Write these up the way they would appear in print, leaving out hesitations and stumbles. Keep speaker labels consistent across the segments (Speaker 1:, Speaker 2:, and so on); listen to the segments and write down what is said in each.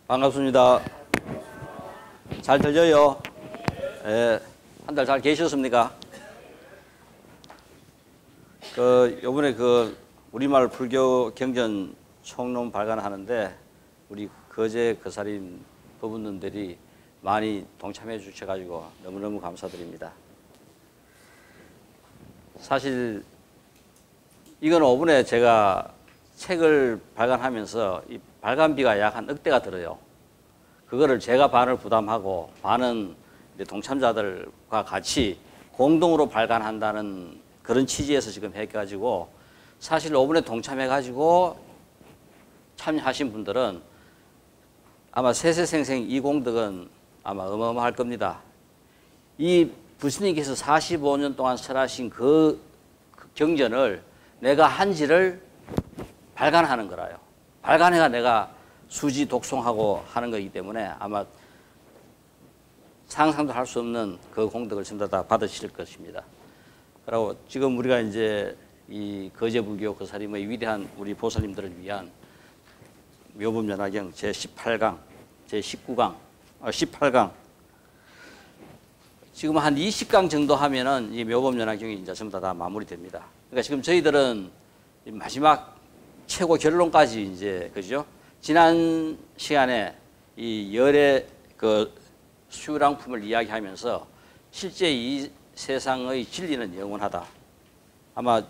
Speaker 1: 반갑습니다. 잘 들려요? 예, 한 달 잘 계셨습니까? 요번에 우리말 불교 경전 총론 발간하는데 우리 거제 거사림 법운들이 많이 동참해 주셔가지고 너무너무 감사드립니다. 사실 이건 오번에 제가 책을 발간하면서 이 발간비가 약 한 1억대가 들어요. 그거를 제가 반을 부담하고 반은 이제 동참자들과 같이 공동으로 발간한다는 그런 취지에서 지금 해가지고 사실 오번에 동참해가지고 참여하신 분들은 아마 세세생생 이 공덕은 아마 어마어마할 겁니다. 이 부스님께서 45년 동안 설하신 그 경전을 내가 한지를 발간하는 거라요. 발간해가 내가 수지 독송하고 하는 거기 때문에 아마 상상도 할 수 없는 그 공덕을 전부 다 받으실 것입니다. 그리고 지금 우리가 이제 이 거제불교 거사림의 위대한 우리 보살님들을 위한 묘법연화경 제18강, 제19강, 18강 지금 한 20강 정도 하면은 이 묘법연화경이 이제 전부 다 마무리됩니다. 그러니까 지금 저희들은 마지막 최고 결론까지 이제 그죠? 지난 시간에 이 열의 수유랑품을 이야기하면서 실제 이 세상의 진리는 영원하다. 아마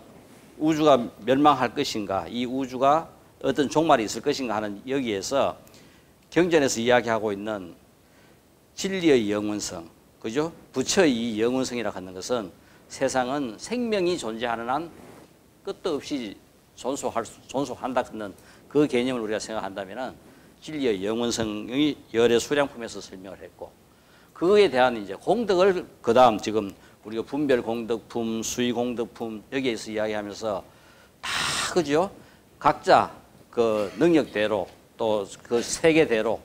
Speaker 1: 우주가 멸망할 것인가, 이 우주가 어떤 종말이 있을 것인가 하는 여기에서 경전에서 이야기하고 있는 진리의 영원성, 그죠? 부처의 이 영원성이라고 하는 것은 세상은 생명이 존재하는 한 끝도 없이 존속한다 하는 그 개념을 우리가 생각한다면은 진리의 영원성의 열의 수량품에서 설명을 했고 그거에 대한 이제 공덕을 그다음 지금 우리가 분별 공덕품, 수의 공덕품 여기에서 이야기하면서 다 그죠? 각자 그 능력대로 또 그 세계대로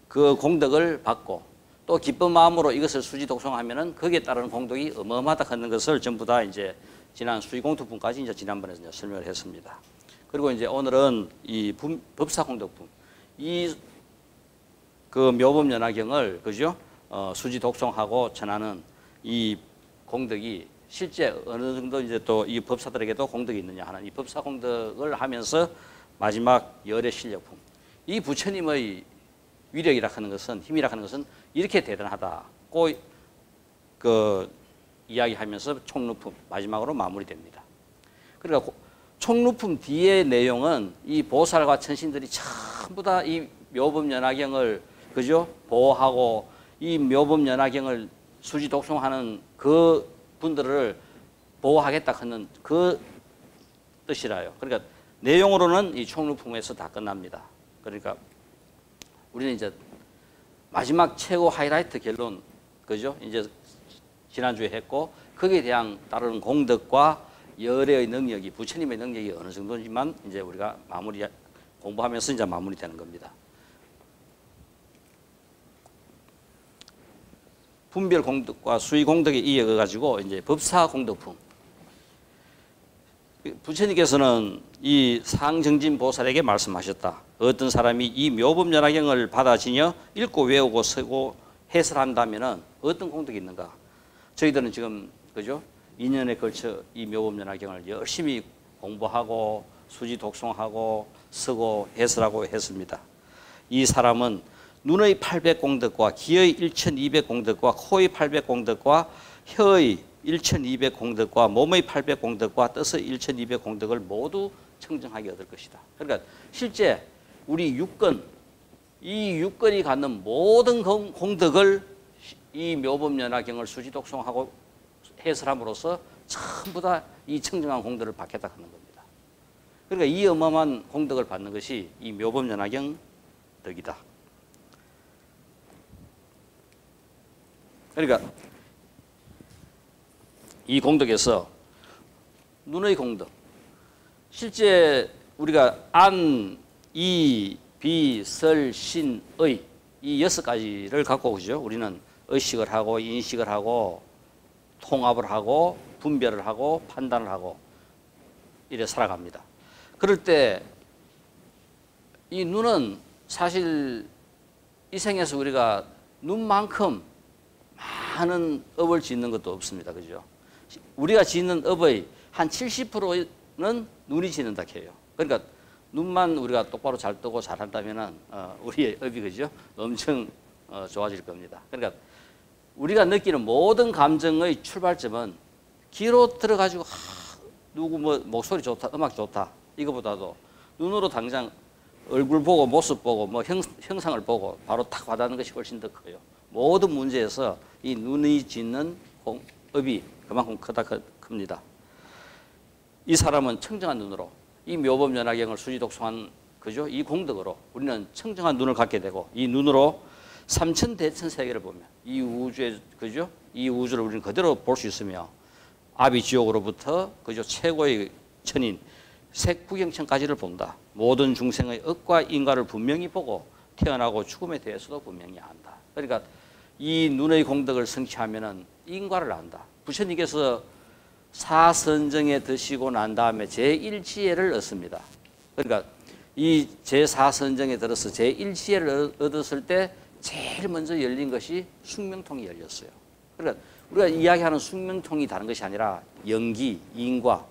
Speaker 1: 그 공덕을 받고 또 기쁜 마음으로 이것을 수지 독송하면은 거기에 따르는 공덕이 어마어마하다 하는 것을 전부 다 이제 지난 수의 공덕품까지 이제 지난번에 이제 설명을 했습니다. 그리고 이제 오늘은 이 법사 공덕품 이 그 묘법연화경을 그죠? 수지 독송하고 전하는 이 공덕이 실제 어느 정도 이제 또 이 법사들에게도 공덕이 있느냐 하는 이 법사 공덕을 하면서 마지막 열의 실력품 이 부처님의 위력이라 하는 것은 힘이라 하는 것은 이렇게 대단하다고 그 이야기하면서 총루품 마지막으로 마무리됩니다. 그러니까 총루품 뒤의 내용은 이 보살과 천신들이 전부 다 이 묘법연화경을 그죠? 보호하고 이 묘법연화경을 수지 독송하는 그 분들을 보호하겠다 하는 그 뜻이라요. 그러니까 내용으로는 이 총루품에서 다 끝납니다. 그러니까 우리는 이제 마지막 최고 하이라이트 결론 그죠? 이제 지난주에 했고 거기에 대한 따르는 공덕과 열의 능력이 부처님의 능력이 어느 정도지만 이제 우리가 공부하면서 이제 마무리되는 겁니다. 분별 공덕과 수의 공덕에 이어가 가지고 이제 법사 공덕품. 부처님께서는 이 상정진 보살에게 말씀하셨다. 어떤 사람이 이 묘법연화경을 받아 지녀 읽고 외우고 쓰고 해설한다면은 어떤 공덕이 있는가? 저희들은 지금 그죠? 2년에 걸쳐 이 묘법연화경을 열심히 공부하고 수지 독송하고 쓰고 해설하고 했습니다. 이 사람은 눈의 800공덕과 귀의 1200공덕과 코의 800공덕과 혀의 1200공덕과 몸의 800공덕과 뜻의 1200공덕을 모두 청정하게 얻을 것이다. 그러니까 실제 우리 육건, 이 육건이 갖는 모든 공덕을 이 묘법연화경을 수지 독송하고 해설함으로써 전부 다 이 청정한 공덕을 받겠다 하는 겁니다. 그러니까 이 어마어마한 공덕을 받는 것이 이 묘법연화경 덕이다. 그러니까 이 공덕에서 눈의 공덕, 실제 우리가 안, 이, 비, 설, 신, 의 이 6가지를 갖고 그죠? 우리는 의식을 하고 인식을 하고 통합을 하고 분별을 하고 판단을 하고 이래 살아갑니다. 그럴 때 이 눈은 사실 이 생에서 우리가 눈만큼 많은 업을 짓는 것도 없습니다. 그죠? 우리가 짓는 업의 한 70%는 눈이 짓는다 해요. 그러니까 눈만 우리가 똑바로 잘 뜨고 잘한다면은 우리의 업이 그죠? 엄청 좋아질 겁니다. 그러니까 우리가 느끼는 모든 감정의 출발점은 귀로 들어가지고 누구 뭐 목소리 좋다, 음악 좋다 이거보다도 눈으로 당장 얼굴 보고 모습 보고 뭐 형상을 보고 바로 탁 와닿는 것이 훨씬 더 커요. 모든 문제에서 이 눈이 짓는 업이 그만큼 큽니다. 이 사람은 청정한 눈으로 이 묘법연화경을 수지독송한 그죠? 이 공덕으로 우리는 청정한 눈을 갖게 되고 이 눈으로 삼천대천 세계를 보면 이 우주의 그죠? 이 우주를 우리는 그대로 볼 수 있으며 아비지옥으로부터 그죠? 최고의 천인 색구경천까지를 본다. 모든 중생의 업과 인과를 분명히 보고 태어나고 죽음에 대해서도 분명히 안다. 그러니까 이 눈의 공덕을 성취하면은 인과를 안다. 부처님께서 사선정에 드시고 난 다음에 제1지혜를 얻습니다. 그러니까 이 제4선정에 들어서 제1지혜를 얻었을 때 제일 먼저 열린 것이 숙명통이 열렸어요. 그러니까 우리가 이야기하는 숙명통이 다른 것이 아니라 연기, 인과,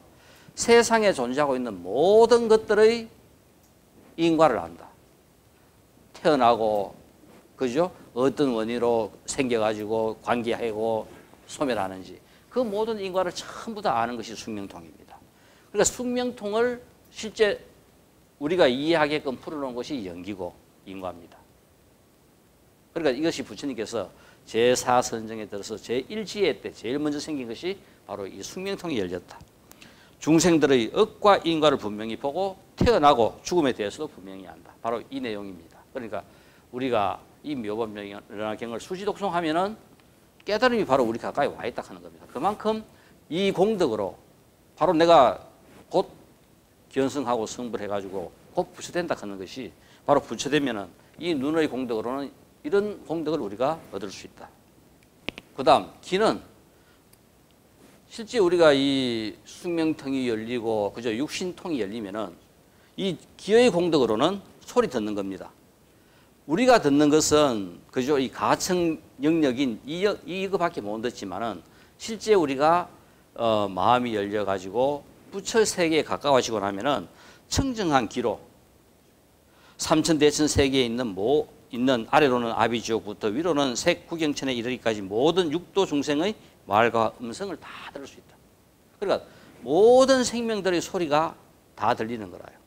Speaker 1: 세상에 존재하고 있는 모든 것들의 인과를 안다. 태어나고 그죠? 어떤 원인으로 생겨가지고 관계하고 소멸하는지 그 모든 인과를 전부 다 아는 것이 숙명통입니다. 그러니까 숙명통을 실제 우리가 이해하게끔 풀어놓은 것이 연기고 인과입니다. 그러니까 이것이 부처님께서 제4선정에 들어서 제1지혜 때 제일 먼저 생긴 것이 바로 이 숙명통이 열렸다. 중생들의 업과 인과를 분명히 보고 태어나고 죽음에 대해서도 분명히 안다. 바로 이 내용입니다. 그러니까 우리가 이 묘법연화경을 수지독송하면은 깨달음이 바로 우리 가까이 와 있다 하는 겁니다. 그만큼 이 공덕으로 바로 내가 곧 견성하고 성불해가지고 곧 부처된다 하는 것이 바로 부처되면은 이 눈의 공덕으로는 이런 공덕을 우리가 얻을 수 있다. 그 다음 귀는 실제 우리가 이 숙명통이 열리고 그저 육신통이 열리면은 이 귀의 공덕으로는 소리 듣는 겁니다. 우리가 듣는 것은 그저 이 가청 영역인 이거밖에 못 듣지만은 실제 우리가 마음이 열려 가지고 부처 세계에 가까워지고 나면은 청정한 귀로 삼천대천 세계에 있는 아래로는 아비지옥부터 위로는 색구경천에 이르기까지 모든 육도 중생의 말과 음성을 다 들을 수 있다. 그러니까 모든 생명들의 소리가 다 들리는 거라요.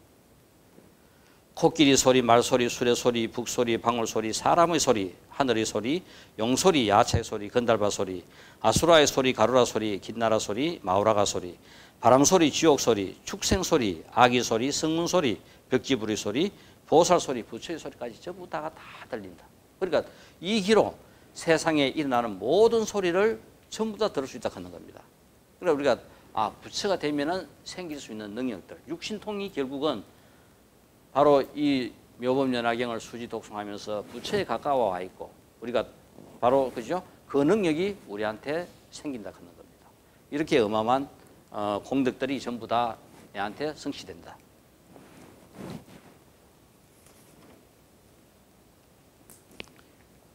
Speaker 1: 코끼리 소리, 말소리, 수레소리, 북소리, 방울소리, 사람의 소리, 하늘의 소리, 용소리, 야채 소리, 건달바 소리, 아수라의 소리, 가루라 소리, 긴나라 소리, 마우라가 소리, 바람 소리, 지옥 소리, 축생 소리, 아기 소리, 성문 소리, 벽지부리 소리, 보살 소리, 부처의 소리까지 전부 다 들린다. 그러니까 이 귀로 세상에 일어나는 모든 소리를 전부 다 들을 수 있다 하는 겁니다. 그러니까 우리가 부처가 되면은 생길 수 있는 능력들, 육신통이 결국은 바로 이 묘법연화경을 수지독송하면서 부처에 가까워 와 있고 우리가 바로 그죠? 그 능력이 우리한테 생긴다 하는 겁니다. 이렇게 어마어마한 공덕들이 전부 다 내한테 성취된다.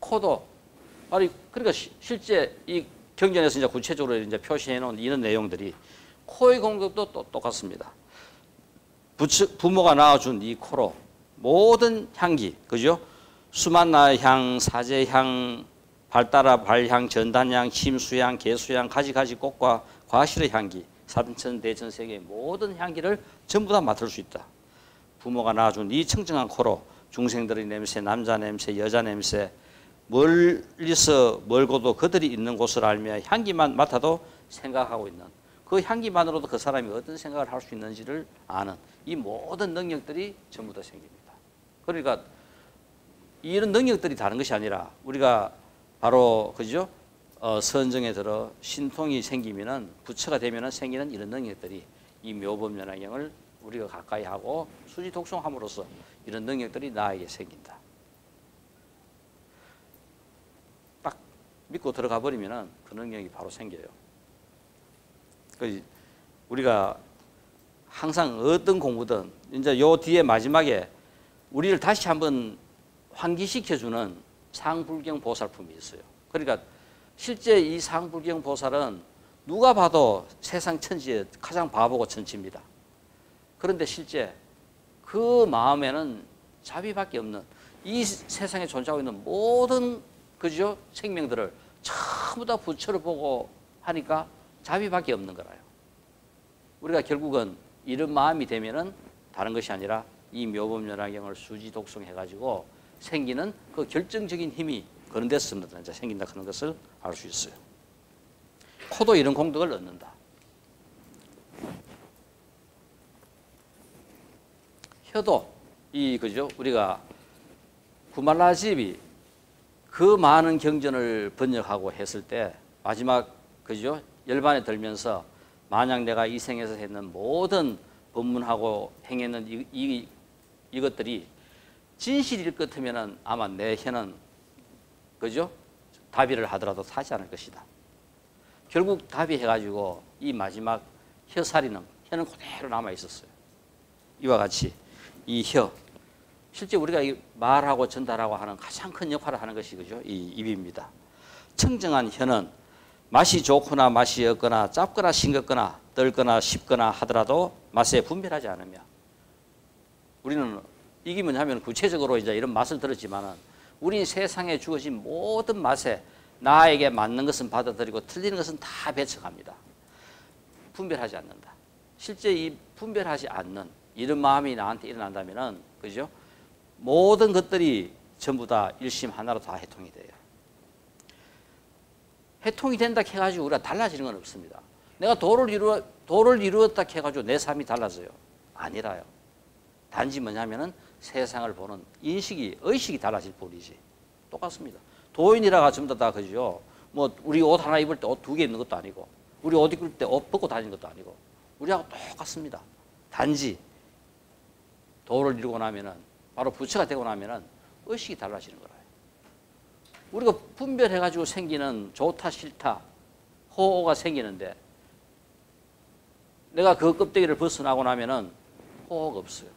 Speaker 1: 코도 그러니까 실제 이 경전에서 이제 구체적으로 이제 표시해 놓은 이런 내용들이 코의 공덕도 또 똑같습니다. 부모가 낳아준 이 코로 모든 향기, 그죠? 수만나향, 사제향, 발따라 발향, 전단향, 침수향, 개수향, 가지가지 꽃과 과실의 향기, 삼천대천 세계의 모든 향기를 전부 다 맡을 수 있다. 부모가 낳아준 이 청정한 코로 중생들의 냄새, 남자 냄새, 여자 냄새, 멀리서 멀고도 그들이 있는 곳을 알며 향기만 맡아도 생각하고 있는 그 향기만으로도 그 사람이 어떤 생각을 할 수 있는지를 아는 이 모든 능력들이 전부 다 생깁니다. 그러니까 이런 능력들이 다른 것이 아니라 우리가 바로 그죠? 선정에 들어 신통이 생기면은 부처가 되면은 생기는 이런 능력들이 이 묘법연화경을 우리가 가까이 하고 수지 독송함으로써 이런 능력들이 나에게 생긴다. 딱 믿고 들어가 버리면은 그 능력이 바로 생겨요. 우리가 항상 어떤 공부든 이제 요 뒤에 마지막에 우리를 다시 한번 환기시켜주는 상불경 보살품이 있어요. 그러니까 실제 이 상불경 보살은 누가 봐도 세상 천지에 가장 바보고 천치입니다. 그런데 실제 그 마음에는 자비밖에 없는, 이 세상에 존재하고 있는 모든 그죠 생명들을 전부 다 부처를 보고 하니까 자비밖에 없는 거라요. 우리가 결국은 이런 마음이 되면은 다른 것이 아니라 이 묘법연화경을 수지 독송해 가지고 생기는 그 결정적인 힘이 그런 데서부터 이제 생긴다 하는 것을 알 수 있어요. 코도 이런 공덕을 얻는다. 혀도 이 그죠 우리가 구말라집이 그 많은 경전을 번역하고 했을 때 마지막 그죠 열반에 들면서 만약 내가 이 생에서 했는 모든 법문하고 행했는 이것들이 진실일 것 같으면은 아마 내 혀는 그죠 다비를 하더라도 타지 않을 것이다. 결국 다비해가지고 이 마지막 혀살이는 혀는 그대로 남아 있었어요. 이와 같이 이 혀, 실제 우리가 이 말하고 전달하고 하는 가장 큰 역할을 하는 것이 그죠 이 입입니다. 청정한 혀는 맛이 좋거나 맛이 없거나 짭거나 싱겁거나 뜰거나 쉽거나 하더라도 맛에 분별하지 않으며, 우리는 이게 뭐냐면 구체적으로 이제 이런 맛을 들었지만은 우리 세상에 주어진 모든 맛에 나에게 맞는 것은 받아들이고 틀리는 것은 다 배척합니다. 분별하지 않는다. 실제 이 분별하지 않는 이런 마음이 나한테 일어난다면은 그죠? 모든 것들이 전부 다 일심 하나로 다 해통이 돼요. 해통이 된다 해가지고 우리가 달라지는 건 없습니다. 내가 도를 이루었다 해가지고 내 삶이 달라져요. 아니라요. 단지 뭐냐면은 세상을 보는 인식이, 의식이 달라질 뿐이지. 똑같습니다. 도인이라가 전부 다 그죠. 뭐 우리 옷 하나 입을 때 옷 두 개 입는 것도 아니고, 우리 옷 입을 때 옷 벗고 다니는 것도 아니고, 우리하고 똑같습니다. 단지 도를 이루고 나면은, 바로 부처가 되고 나면은 의식이 달라지는 거라요. 우리가 분별해가지고 생기는 좋다 싫다 호가 생기는데, 내가 그 껍데기를 벗어나고 나면은 호가 없어요.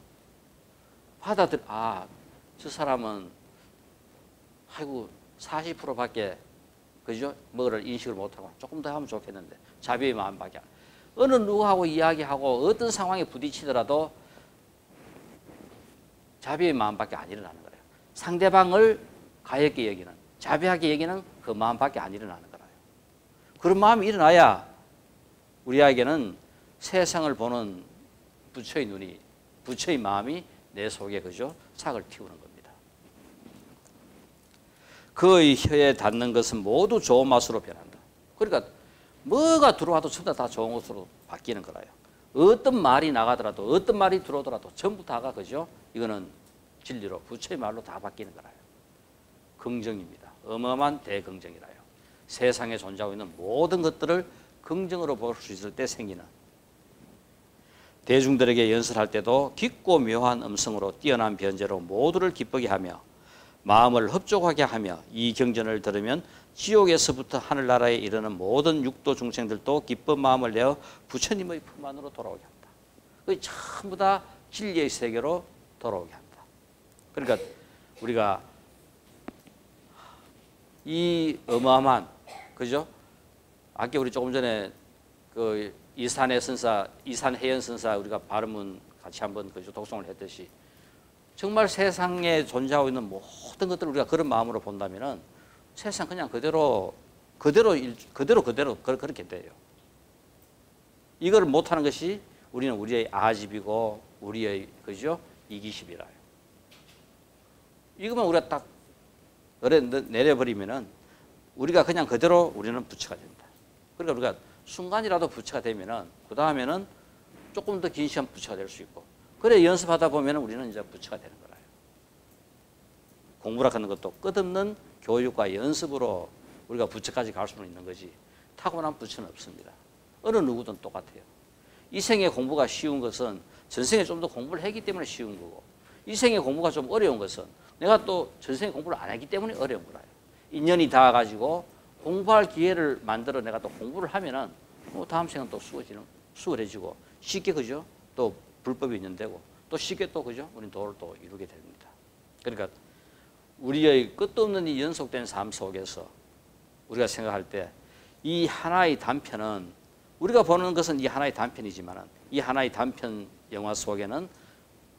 Speaker 1: 저 사람은 아이고 40%밖에 그죠 뭐를 인식을 못하고 조금 더 하면 좋겠는데 자비의 마음밖에. 어느 누구하고 이야기하고 어떤 상황에 부딪히더라도 자비의 마음밖에 안 일어나는 거예요. 상대방을 가볍게 여기는, 자비하게 여기는 그 마음밖에 안 일어나는 거예요. 그런 마음이 일어나야 우리에게는 세상을 보는 부처의 눈이, 부처의 마음이 내 속에 그죠 착을 틔우는 겁니다. 그의 혀에 닿는 것은 모두 좋은 맛으로 변한다. 그러니까 뭐가 들어와도 전부 다 좋은 것으로 바뀌는 거라요. 어떤 말이 나가더라도, 어떤 말이 들어오더라도 전부 다가 그죠 이거는 진리로 부처의 말로 다 바뀌는 거라요. 긍정입니다. 어마어마한 대긍정이라요. 세상에 존재하고 있는 모든 것들을 긍정으로 볼 수 있을 때 생기는, 대중들에게 연설할 때도 깊고 묘한 음성으로 뛰어난 변제로 모두를 기쁘게 하며 마음을 흡족하게 하며, 이 경전을 들으면 지옥에서부터 하늘나라에 이르는 모든 육도 중생들도 기쁜 마음을 내어 부처님의 품 안으로 돌아오게 합니다. 그게 전부 다 진리의 세계로 돌아오게 합니다. 그러니까 우리가 이 어마어마한 그죠? 아까 우리 조금 전에 그 이산해 선사, 이산해연 선사 우리가 발음은 같이 한번 그죠 독송을 했듯이, 정말 세상에 존재하고 있는 모든 것들을 우리가 그런 마음으로 본다면은 세상 그냥 그대로 그렇게 돼요. 이걸 못하는 것이 우리는 우리의 아집이고 우리의 그죠 이기심이라요. 이것만 우리가 딱 내려버리면은 우리가 그냥 그대로 우리는 부처가 된다. 그러니까 우리가 순간이라도 부처가 되면은 그 다음에는 조금 더 긴 시간 부처가 될 수 있고, 그래 연습하다 보면은 우리는 이제 부처가 되는 거라요. 공부라 하는 것도 끝없는 교육과 연습으로 우리가 부처까지 갈 수는 있는 거지, 타고난 부처는 없습니다. 어느 누구든 똑같아요. 이 생의 공부가 쉬운 것은 전생에 좀 더 공부를 했기 때문에 쉬운 거고, 이 생의 공부가 좀 어려운 것은 내가 또 전생에 공부를 안 했기 때문에 어려운 거라요. 인연이 닿아가지고 공부할 기회를 만들어 내가 또 공부를 하면은 다음 생은 또 수월해지고 쉽게 그죠 또 불법이 인연되고 또 쉽게 또 그죠 우리 도를 또 이루게 됩니다. 그러니까 우리의 끝도 없는 이 연속된 삶 속에서 우리가 생각할 때 이 하나의 단편은 우리가 보는 것은 이 하나의 단편이지만 이 하나의 단편 영화 속에는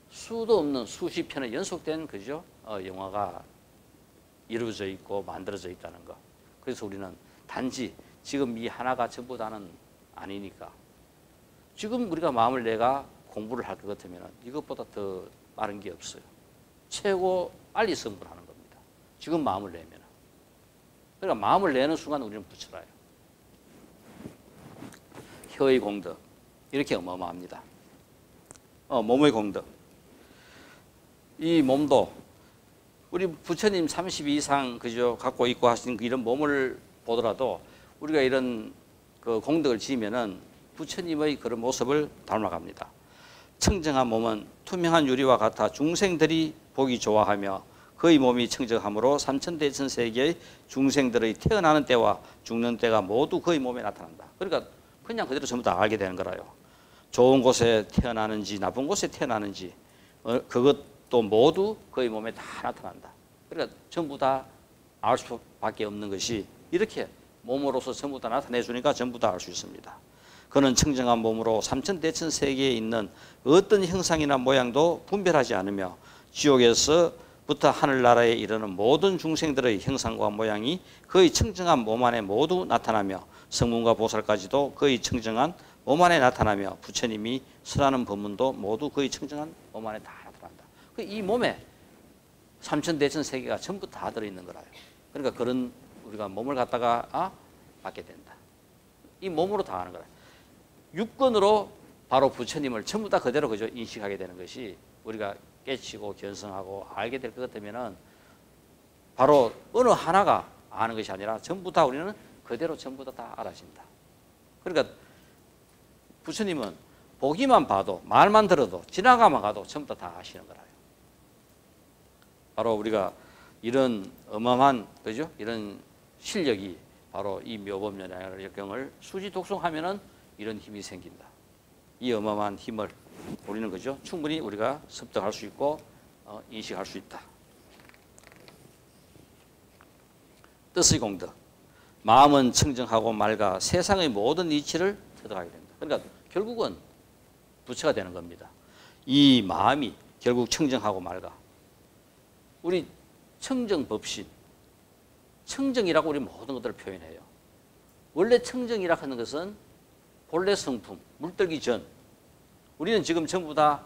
Speaker 1: 수도 없는 수십 편의 연속된 그죠? 영화가 이루어져 있고 만들어져 있다는 것. 그래서 우리는 단지 지금 이 하나가 전부 다는 아니니까 지금 우리가 마음을 내가 공부를 할 것 같으면 이것보다 더 빠른 게 없어요. 최고 빨리 승부를 하는 겁니다. 지금 마음을 내면. 그러니까 마음을 내는 순간 우리는 부처라요. 혀의 공덕 이렇게 어마어마합니다. 몸의 공덕. 이 몸도 우리 부처님 32 이상 그죠 갖고 있고 하신 이런 몸을 보더라도 우리가 이런 그 공덕을 지으면은 부처님의 그런 모습을 닮아갑니다. 청정한 몸은 투명한 유리와 같아 중생들이 보기 좋아하며 그의 몸이 청정함으로 삼천대천 세계의 중생들의 태어나는 때와 죽는 때가 모두 그의 몸에 나타난다. 그러니까 그냥 그대로 전부 다 알게 되는 거라요. 좋은 곳에 태어나는지 나쁜 곳에 태어나는지 그것도 모두 그의 몸에 다 나타난다. 그러니까 전부 다 알 수밖에 없는 것이 이렇게 몸으로서 전부 다 나타내 주니까 전부 다 알 수 있습니다. 그는 청정한 몸으로 삼천대천 세계에 있는 어떤 형상이나 모양도 분별하지 않으며 지옥에서부터 하늘나라에 이르는 모든 중생들의 형상과 모양이 그의 청정한 몸 안에 모두 나타나며 성문과 보살까지도 그의 청정한 몸 안에 나타나며 부처님이 설하는 법문도 모두 그의 청정한 몸 안에 다 나타난다. 이 몸에 삼천대천 세계가 전부 다 들어있는 거라요. 그러니까 그런 우리가 몸을 갖다가 받게 된다. 이 몸으로 다 하는 거라. 육건으로 바로 부처님을 전부 다 그대로 그저 인식하게 되는 것이 우리가 깨치고 견성하고 알게 될 것 같으면은 바로 어느 하나가 아는 것이 아니라 전부 다 우리는 그대로 전부 다 알아진다. 그러니까 부처님은 보기만 봐도 말만 들어도 지나가만 가도 전부 다 아시는 거라요. 바로 우리가 이런 어마어마한 그죠? 이런 실력이 바로 이 묘법연화경을 수지 독송하면은 이런 힘이 생긴다. 이 어마어마한 힘을 우리는 그죠? 충분히 우리가 습득할 수 있고 인식할 수 있다. 뜻의 공덕. 마음은 청정하고 맑아 세상의 모든 이치를 터득하게 된다. 그러니까 결국은 부처가 되는 겁니다. 이 마음이 결국 청정하고 맑아. 우리 청정법신, 청정이라고 우리 모든 것들을 표현해요. 원래 청정이라고 하는 것은 본래 성품, 물들기 전. 우리는 지금 전부 다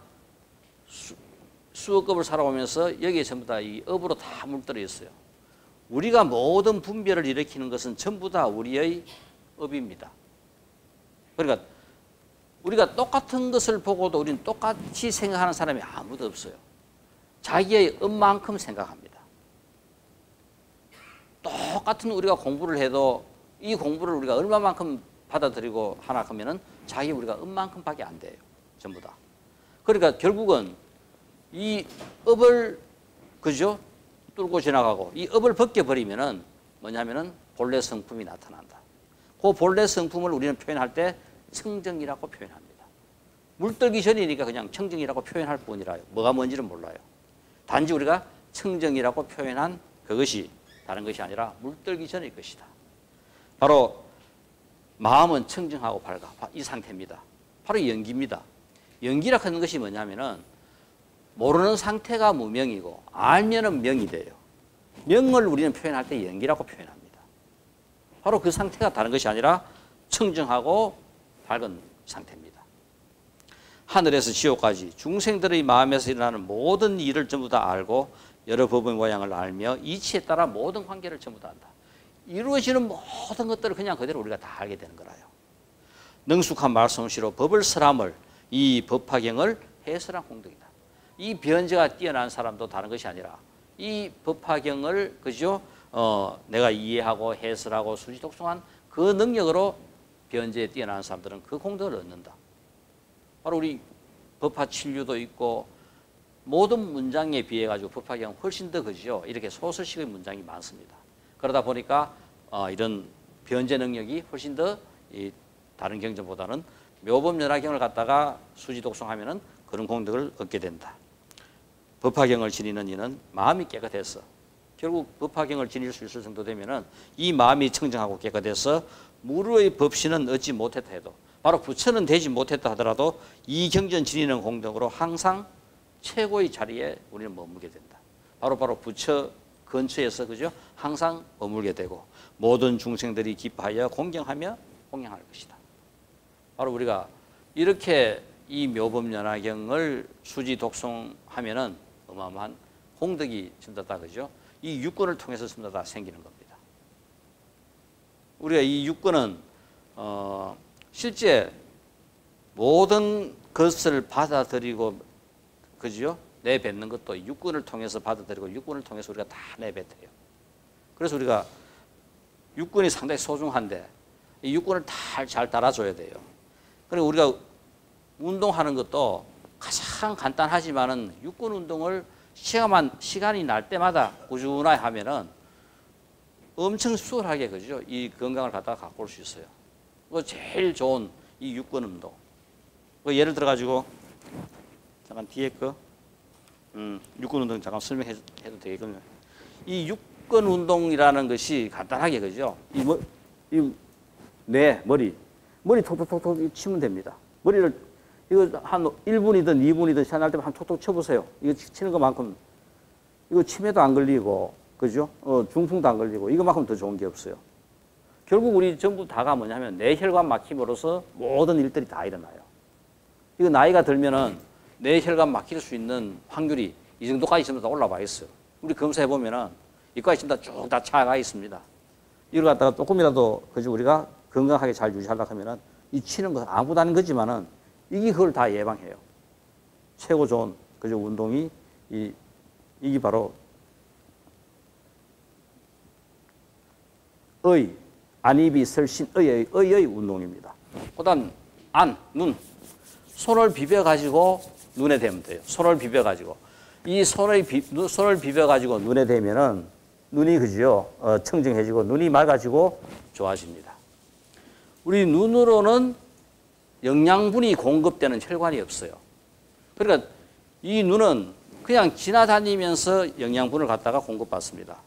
Speaker 1: 수업급을 살아오면서 여기에 전부 다 이 업으로 다 물들어 있어요. 우리가 모든 분별을 일으키는 것은 전부 다 우리의 업입니다. 그러니까 우리가 똑같은 것을 보고도 우리는 똑같이 생각하는 사람이 아무도 없어요. 자기의 업만큼 생각합니다. 똑같은 우리가 공부를 해도 이 공부를 우리가 얼마만큼 받아들이고 하나 하면은 자기 우리가 업만큼밖에 안 돼요. 전부 다. 그러니까 결국은 이 업을 그죠? 뚫고 지나가고 이 업을 벗겨버리면은 뭐냐면은 본래 성품이 나타난다. 그 본래 성품을 우리는 표현할 때 청정이라고 표현합니다. 물들기 전이니까 그냥 청정이라고 표현할 뿐이라요. 뭐가 뭔지는 몰라요. 단지 우리가 청정이라고 표현한 그것이 다른 것이 아니라 물들기 전의 것이다. 바로 마음은 청정하고 밝아. 이 상태입니다. 바로 연기입니다. 연기라고 하는 것이 뭐냐면은 모르는 상태가 무명이고 알면은 명이 돼요. 명을 우리는 표현할 때 연기라고 표현합니다. 바로 그 상태가 다른 것이 아니라 청정하고 밝은 상태입니다. 하늘에서 지옥까지 중생들의 마음에서 일어나는 모든 일을 전부 다 알고 여러 법의 모양을 알며 이치에 따라 모든 관계를 전부 다 안다. 이루어지는 모든 것들을 그냥 그대로 우리가 다 알게 되는 거라요. 능숙한 말솜씨로 법을 설함을 이 법화경을 해설한 공덕이다. 이 변제가 뛰어난 사람도 다른 것이 아니라 이 법화경을 그죠? 내가 이해하고 해설하고 수지 독송한 그 능력으로 변제에 뛰어난 사람들은 그 공덕을 얻는다. 바로 우리 법화 칠류도 있고 모든 문장에 비해 가지고 법화경은 훨씬 더 그죠? 이렇게 소설식의 문장이 많습니다. 그러다 보니까 이런 변제 능력이 훨씬 더 이 다른 경전보다는 묘법연화경을 갖다가 수지 독송하면은 그런 공덕을 얻게 된다. 법화경을 지니는 이는 마음이 깨끗해서 결국 법화경을 지닐 수 있을 정도 되면은 이 마음이 청정하고 깨끗해서 무르의 법신은 얻지 못했다 해도 바로 부처는 되지 못했다 하더라도 이 경전 지니는 공덕으로 항상 최고의 자리에 우리는 머물게 된다. 바로 부처 근처에서 그죠? 항상 머물게 되고 모든 중생들이 기뻐하여 공경하며 공양할 것이다. 바로 우리가 이렇게 이 묘법연화경을 수지 독송하면은 어마어마한 공덕이 전부 다 그죠? 이 육권을 통해서 전부 다 생기는 겁니다. 우리가 이 육권은 실제 모든 것을 받아들이고 그죠? 내뱉는 것도 육권을 통해서 받아들이고 육권을 통해서 우리가 다 내뱉어요. 그래서 우리가 육권이 상당히 소중한데 이 육권을 잘 따라줘야 돼요. 그리고 우리가 운동하는 것도 가장 간단하지만은 육권 운동을 시간이 날 때마다 꾸준하게 하면은 엄청 수월하게 그죠? 이 건강을 갖다가 갖고 올 수 있어요. 그 제일 좋은 이 육권 운동. 예를 들어 가지고 잠깐 뒤에 거 육권 운동 잠깐 설명해도 되겠군요. 이 육권 운동이라는 것이 간단하게 그죠? 머리 톡톡톡톡 치면 됩니다. 머리를 이거 한 1분이든 2분이든 시간 날 때만 한 톡톡 쳐보세요. 이거 치는 것만큼 이거 치매도 안 걸리고 그죠? 중풍도 안 걸리고 이거만큼 더 좋은 게 없어요. 결국 우리 전부 다가 뭐냐면 뇌혈관 막힘으로써 모든 일들이 다 일어나요. 이거 나이가 들면은 뇌혈관 막힐 수 있는 확률이 이 정도까지 전부 다 올라와 있어요. 우리 검사해 보면은 이까지 전부 다 쭉 다 차가 있습니다. 이걸 갖다가 조금이라도 그죠? 우리가 건강하게 잘 유지하려고 하면은 이 치는 거 아무도 아닌 거지만은 이게 그걸 다 예방해요. 최고 좋은 그죠? 운동이 이게 바로 안입이 설신 의의 운동입니다. 그다음 눈 손을 비벼 가지고 눈에 대면 돼요. 손을 비벼 가지고 이 손을 비벼 가지고 눈에 대면은 눈이 그죠? 청정해지고 눈이 맑아지고 좋아집니다. 우리 눈으로는 영양분이 공급되는 혈관이 없어요. 그러니까 이 눈은 그냥 지나다니면서 영양분을 갖다가 공급받습니다.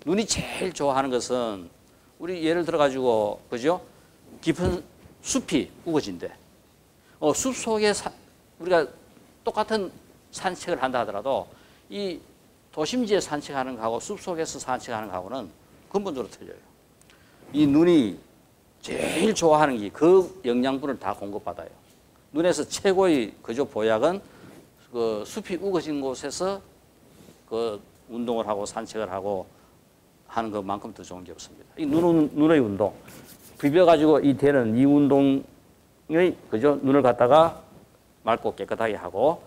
Speaker 1: 눈이 제일 좋아하는 것은 우리 예를 들어 가지고 그죠? 깊은 숲이 우거진데 숲 속에 우리가 똑같은 산책을 한다 하더라도 이 도심지에 산책하는 거하고 숲 속에서 산책하는 거하고는 근본적으로 틀려요. 이 눈이 제일 좋아하는 게 그 영양분을 다 공급받아요. 눈에서 최고의 그저 보약은 그 숲이 우거진 곳에서 그 운동을 하고 산책을 하고 하는 것만큼 더 좋은 게 없습니다. 이 눈의 운동. 비벼가지고 이 되는 이 운동의 그죠? 눈을 갖다가 맑고 깨끗하게 하고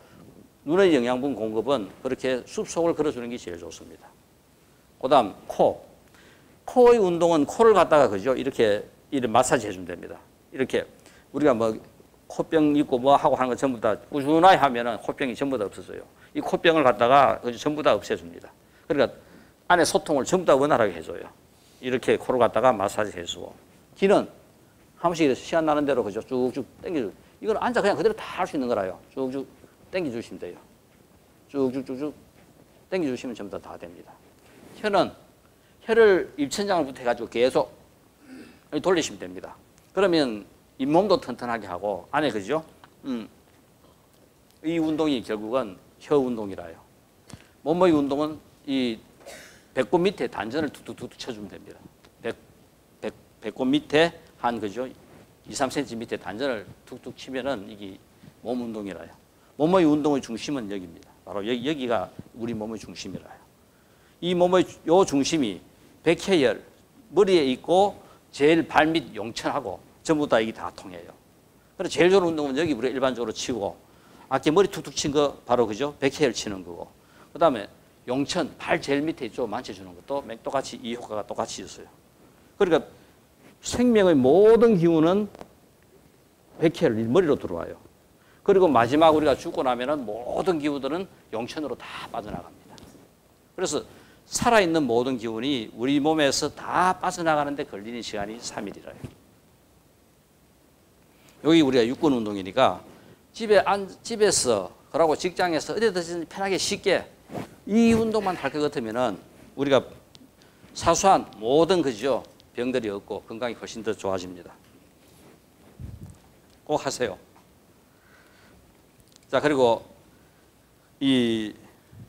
Speaker 1: 눈의 영양분 공급은 그렇게 숲속을 걸어주는 게 제일 좋습니다. 그 다음 코의 운동은 코를 갖다가 그죠? 이렇게 마사지 해주면 됩니다. 이렇게 우리가 뭐 코병 있고 뭐 하고 하는 거 전부 다 꾸준하게 하면은 코병이 전부 다 없어져요. 이 코병을 갖다가 전부 다 없애줍니다. 그러니까 안에 소통을 전부 다 원활하게 해줘요. 이렇게 코를 갖다가 마사지 해주고 귀는 한 번씩 시간 나는 대로 그죠? 쭉쭉 당겨줘. 이건 앉아 그냥 그대로 다 할 수 있는 거라요. 쭉쭉 당겨주시면 돼요. 쭉쭉쭉쭉 당겨주시면 전부 다 됩니다. 혀를 입천장을 붙여가지고 계속 돌리시면 됩니다. 그러면 잇몸도 튼튼하게 하고 안에 그죠? 이 운동이 결국은 혀 운동이라요. 몸의 운동은 이 배꼽 밑에 단전을 툭툭툭 쳐주면 됩니다. 배꼽 밑에 한 그죠? 2, 3cm 밑에 단전을 툭툭 치면은 이게 몸 운동이라요. 몸의 운동의 중심은 여기입니다. 바로 여기가 우리 몸의 중심이라요. 이 몸의 요 중심이 백회열 머리에 있고 제일 발밑 용천하고 전부 다 이게 다 통해요. 그래서 제일 좋은 운동은 여기 우리가 일반적으로 치고 아까 머리 툭툭 친 거 바로 그죠? 백회열 치는 거고 그 다음에 용천 발 제일 밑에 좀 만져주는 것도 똑같이 이 효과가 똑같이 있어요. 그러니까 생명의 모든 기운은 백회열 머리로 들어와요. 그리고 마지막 우리가 죽고 나면은 모든 기운들은 용천으로 다 빠져나갑니다. 그래서 살아있는 모든 기운이 우리 몸에서 다 빠져나가는데 걸리는 시간이 3일이라요. 여기 우리가 육군 운동이니까 집에서 그러고 직장에서 어디든지 편하게 쉽게 이 운동만 할 것 같으면은 우리가 사소한 모든 그죠 병들이 없고 건강이 훨씬 더 좋아집니다. 꼭 하세요. 자, 그리고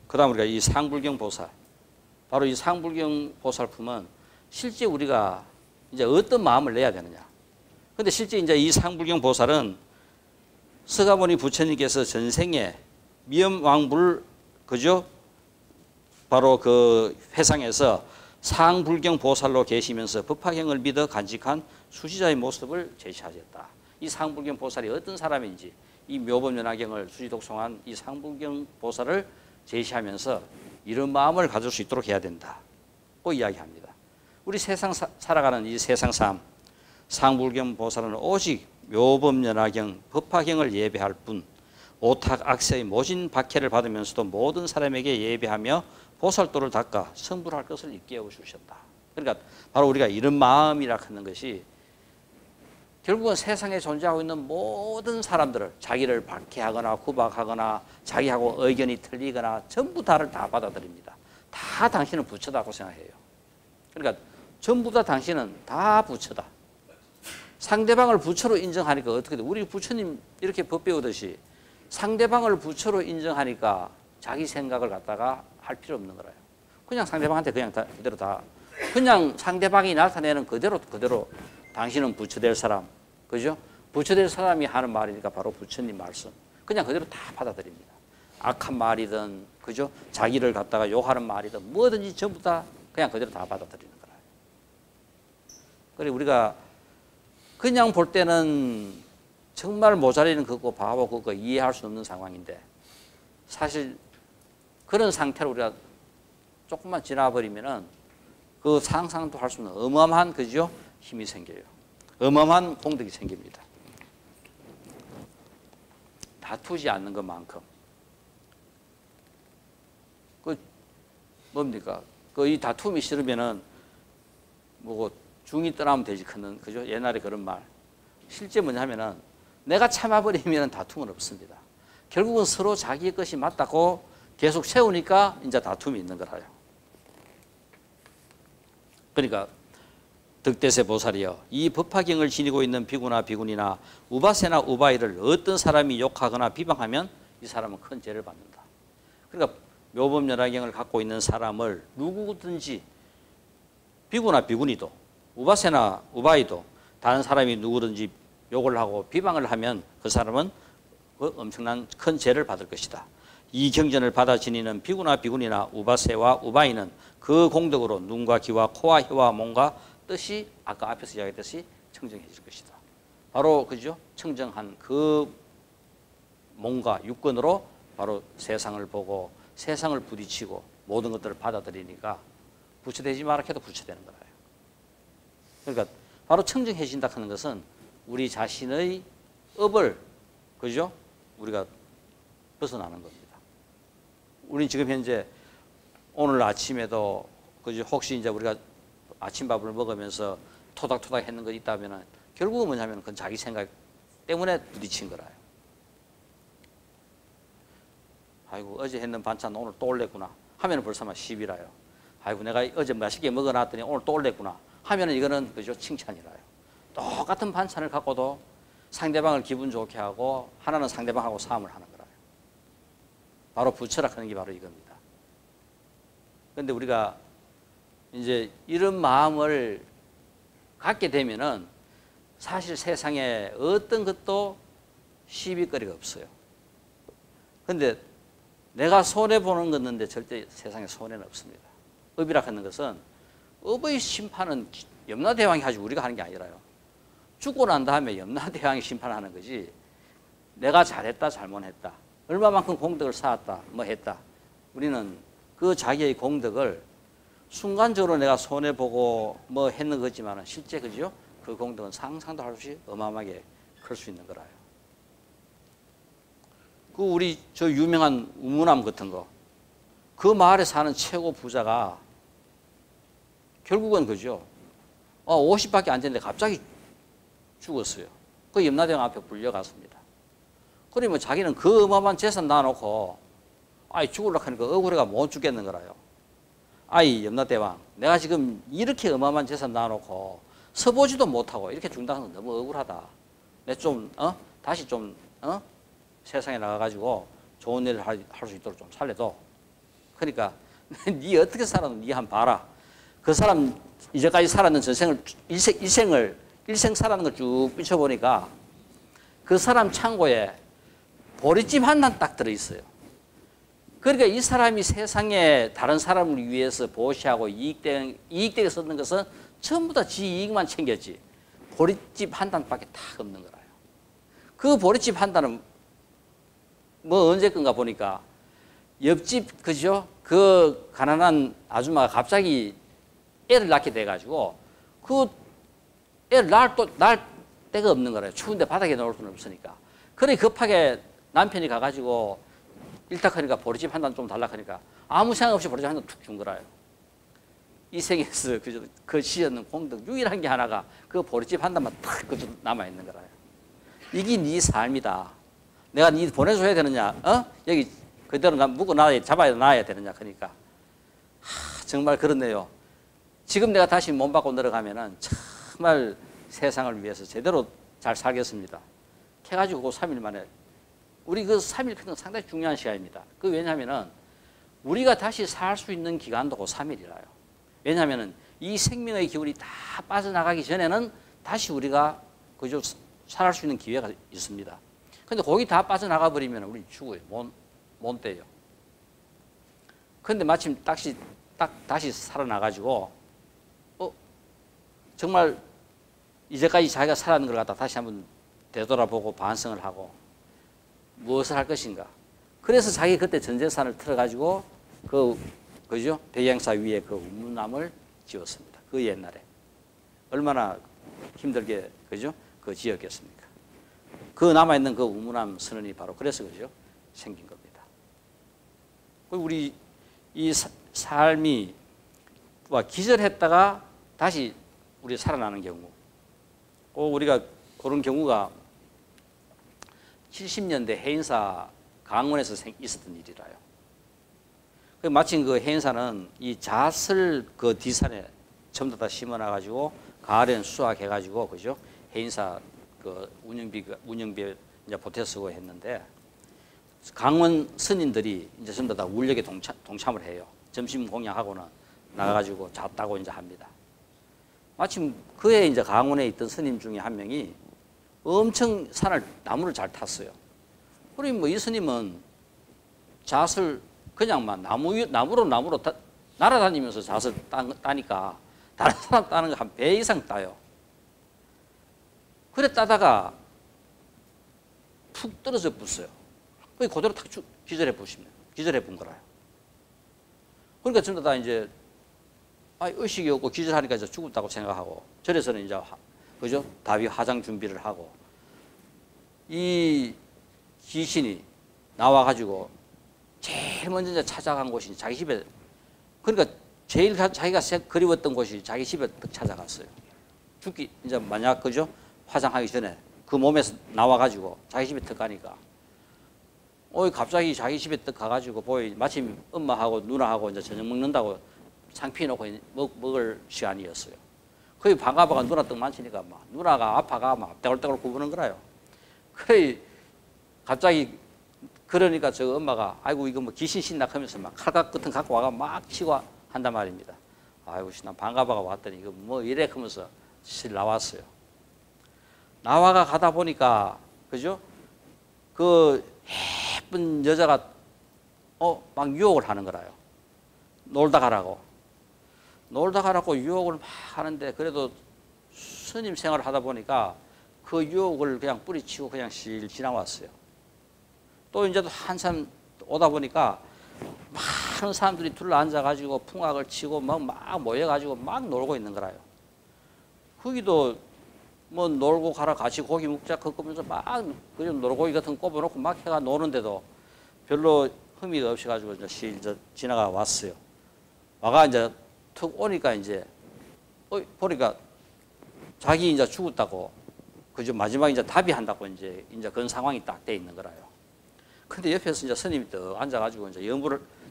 Speaker 1: 그다음 우리가 이 상불경 보살, 바로 이 상불경 보살품은 실제 우리가 이제 어떤 마음을 내야 되느냐. 근데 실제 이제 이 상불경 보살은 서가모니 부처님께서 전생에 미엄왕불 그죠? 바로 그 회상에서 상불경 보살로 계시면서 법화경을 믿어 간직한 수시자의 모습을 제시하셨다. 이 상불경 보살이 어떤 사람인지 이 묘법연화경을 수시독송한 이 상불경 보살을 제시하면서 이런 마음을 가질 수 있도록 해야 된다고 이야기합니다. 우리 세상 살아가는 이 세상 삶, 상불경 보살은 오직 묘법연화경, 법화경을 예배할 뿐 오탁 악세의 모진 박해를 받으면서도 모든 사람에게 예배하며 보살도를 닦아 성불할 것을 일깨워 주셨다. 그러니까 바로 우리가 이런 마음이라 하는 것이 결국은 세상에 존재하고 있는 모든 사람들을 자기를 박해하거나 구박하거나 자기하고 의견이 틀리거나 전부 다를 다 받아들입니다. 다 당신은 부처다고 생각해요. 그러니까 전부 다 당신은 다 부처다. 상대방을 부처로 인정하니까 어떻게 돼? 우리 부처님 이렇게 법 배우듯이 상대방을 부처로 인정하니까 자기 생각을 갖다가 할 필요 없는 거라요. 그냥 상대방한테 그냥 그대로 다 그냥 상대방이 나타내는 그대로 당신은 부처될 사람, 그죠? 부처될 사람이 하는 말이니까 바로 부처님 말씀. 그냥 그대로 다 받아들입니다. 악한 말이든, 그죠? 자기를 갖다가 욕하는 말이든 뭐든지 전부 다 그냥 그대로 다 받아들이는 거라요. 그래 우리가 그냥 볼 때는 정말 모자리는 그거 바보 그거 이해할 수 없는 상황인데 사실 그런 상태로 우리가 조금만 지나버리면은 그 상상도 할 수 없는 어마어마한 그죠? 힘이 생겨요. 어마어마한 공덕이 생깁니다. 다투지 않는 것만큼. 그 뭡니까? 그 이 다툼이 싫으면은 뭐 중이 떠나면 되지 그는 그죠? 옛날에 그런 말. 실제 뭐냐면은 내가 참아버리면 다툼은 없습니다. 결국은 서로 자기의 것이 맞다고 계속 세우니까 이제 다툼이 있는 거라요. 그러니까 득대세 보살이여 이 법화경을 지니고 있는 비구나 비구니나 우바세나 우바이를 어떤 사람이 욕하거나 비방하면 이 사람은 큰 죄를 받는다. 그러니까 묘법연화경을 갖고 있는 사람을 누구든지 비구나 비구니도 우바세나 우바이도 다른 사람이 누구든지 욕을 하고 비방을 하면 그 사람은 그 엄청난 큰 죄를 받을 것이다. 이 경전을 받아 지니는 비구나 비구니나 우바세와 우바이는 그 공덕으로 눈과 귀와 코와 혀와 몸과 뜻이 아까 앞에서 이야기했듯이 청정해질 것이다. 바로 그죠? 청정한 그 몸과 육근으로 바로 세상을 보고 세상을 부딪히고 모든 것들을 받아들이니까 부처되지 마라 해도 부처되는 거예요. 그러니까 바로 청정해진다 하는 것은 우리 자신의 업을 그죠? 우리가 벗어나는 겁니다. 우리 지금 현재 오늘 아침에도 그죠? 혹시 이제 우리가 아침밥을 먹으면서 토닥토닥 했는 거 있다면은 결국은 뭐냐면 그건 자기 생각 때문에 부딪힌 거라요. 아이고 어제 했는 반찬 오늘 또 올랬구나 하면은 벌써 막 시비라요. 아이고 내가 어제 맛있게 먹어놨더니 오늘 또 올랬구나 하면은 이거는 그죠? 칭찬이라요. 똑같은 반찬을 갖고도 상대방을 기분 좋게 하고 하나는 상대방하고 싸움을 하는 거라요. 바로 부처락하는 게 바로 이겁니다. 그런데 우리가 이제 이런 마음을 갖게 되면은 사실 세상에 어떤 것도 시비거리가 없어요. 그런데 내가 손해보는 것인데 절대 세상에 손해는 없습니다. 업이라 하는 것은 업의 심판은 염라대왕이 하지 우리가 하는 게 아니라요. 죽고 난 다음에 염라대왕이 심판하는 거지 내가 잘했다 잘못했다 얼마만큼 공덕을 쌓았다 뭐 했다 우리는 그 자기의 공덕을 순간적으로 내가 손해보고 뭐 했는 거지만 실제 그죠? 그 공덕은 상상도 할 수 없이 어마어마하게 클 수 있는 거라요. 그 우리 저 유명한 우무남 같은 거 그 마을에 사는 최고 부자가 결국은 그죠? 50밖에 안 됐는데 갑자기 죽었어요. 그 염라대왕 앞에 불려갔습니다. 그러면 자기는 그 어마어마한 재산 놔놓고 아이 죽으려고 하니까 억울해가 못 죽겠는 거라요. 아이 염라대왕, 내가 지금 이렇게 어마어마한 재산 놔놓고 서보지도 못하고 이렇게 죽는다는 건 너무 억울하다. 내 좀 다시 좀 세상에 나가가지고 좋은 일을 할 수 있도록 좀 살려줘. 그러니까 네 어떻게 살았는지 네 한번 봐라. 그 사람 이제까지 살았는 전생을 일생 살았는 걸 쭉 비춰보니까 그 사람 창고에 보릿집 한 단 딱 들어있어요. 그러니까 이 사람이 세상에 다른 사람을 위해서 보시하고 이익되게 썼는 것은 전부 다 지 이익만 챙겼지. 보릿집 한 단밖에 딱 없는 거라요. 그 보릿집 한 단은 뭐 언제 건가 보니까 옆집 그죠? 그 가난한 아줌마가 갑자기 애를 낳게 돼가지고 그 애를 낳을 데가 없는 거래요. 추운데 바닥에 놓을 수는 없으니까. 그래 급하게 남편이 가가지고 일탁하니까 보릿집 한 단 좀 달라 하니까 아무 생각 없이 보릿집 한 단 툭 준 거라요. 이 생에서 그 지었는 공덕 유일한 게 하나가 그 보릿집 한 단만 탁 남아 있는 거라요. 이게 네 삶이다. 내가 네 보내줘야 되느냐? 여기 그대로 묶어놔야 잡아놔야 되느냐? 그러니까 정말 그렇네요. 지금 내가 다시 몸 받고 들어가면은 정말 세상을 위해서 제대로 잘 살겠습니다. 해가지고 그 3일 만에 우리 그 3일 평균 상당히 중요한 시간입니다. 그 왜냐하면은 우리가 다시 살 수 있는 기간도 그 3일이라요. 왜냐하면은 이 생명의 기운이 다 빠져나가기 전에는 다시 우리가 그저 살할 수 있는 기회가 있습니다. 근데 거기 다 빠져나가 버리면 우리 죽어요. 못 돼요. 근데 마침 다시 살아나가지고 정말 이제까지 자기가 살아난 걸 갖다 다시 한번 되돌아보고 반성을 하고 무엇을 할 것인가. 그래서 자기 그때 전 재산을 틀어가지고 그죠? 백양사 위에 그 운문함을 지었습니다. 그 옛날에. 얼마나 힘들게, 그죠? 그 지었겠습니까? 그 남아있는 그 우문함 선언이 바로 그래서 그죠? 생긴 겁니다. 우리 이 삶이 기절했다가 다시 우리 살아나는 경우. 우리가 그런 경우가 70년대 해인사 강원에서 있었던 일이라요. 마침 그 해인사는 이 잣을 그 뒷산에 전부 다 심어놔가지고 가을에는 수확해가지고 그죠? 해인사 그 운영비에 이제 보태 쓰고 했는데 강원 스님들이 이제 전부 다 울력에 동참을 해요. 점심 공양하고는 나가가지고 잣 따고 이제 합니다. 마침 그해 이제 강원에 있던 스님 중에 한 명이 엄청 나무를 잘 탔어요. 그러니 뭐 이 스님은 잣을 그냥 막 나무로 날아다니면서 잣을 따니까 다른 사람 따는 거 한 배 이상 따요. 그래 따다가 푹 떨어져 붙어요. 그대로 탁 기절해 본 거라요. 그러니까 전부 다 이제 의식이 없고 기절하니까 이제 죽었다고 생각하고 절에서는 이제 그죠? 답이 화장 준비를 하고 이 귀신이 나와가지고 제일 먼저 이제 찾아간 곳이 자기 집에 그러니까 제일 자기가 그리웠던 곳이 자기 집에 딱 찾아갔어요. 죽기 이제 만약 그죠? 화장하기 전에 그 몸에서 나와가지고 자기 집에 딱 가니까 갑자기 자기 집에 딱 가가지고 마침 엄마하고 누나하고 이제 저녁 먹는다고 상피 놓고 먹을 시간이었어요. 거기 반가워가 누나 떡 만지니까 막 누나가 아파가 막 떼굴떼굴 구부는 거라요. 그래 갑자기 그러니까 저 엄마가 아이고 이거 뭐 귀신 신나 하면서 막 칼각 같은 갖고 와가 막 치고 한단 말입니다. 아이고 난 반가워가 왔더니 이거 뭐 이래 하면서 실 나왔어요. 나와가 가다 보니까 그죠? 그 예쁜 여자가 막 유혹을 하는 거라요. 놀다 가라고 유혹을 막 하는데 그래도 스님 생활을 하다 보니까 그 유혹을 그냥 뿌리치고 그냥 실 지나왔어요. 또 이제 한참 오다 보니까 많은 사람들이 둘러앉아가지고 풍악을 치고 막 모여가지고 막 놀고 있는 거라요. 거기도 뭐 놀고 가라 같이 고기 먹자 그러면서 막 그냥 놀고기 같은 거 꼽아놓고 막 해가 노는데도 별로 흥미가 없어가지고 이제 실 지나가 왔어요. 와가 이제 툭 오니까 이제 보니까 자기 이제 죽었다고 그저 마지막에 이제 답이 한다고 이제 그런 상황이 딱 돼 있는 거라요. 근데 옆에서 이제 스님이 또 앉아가지고 이제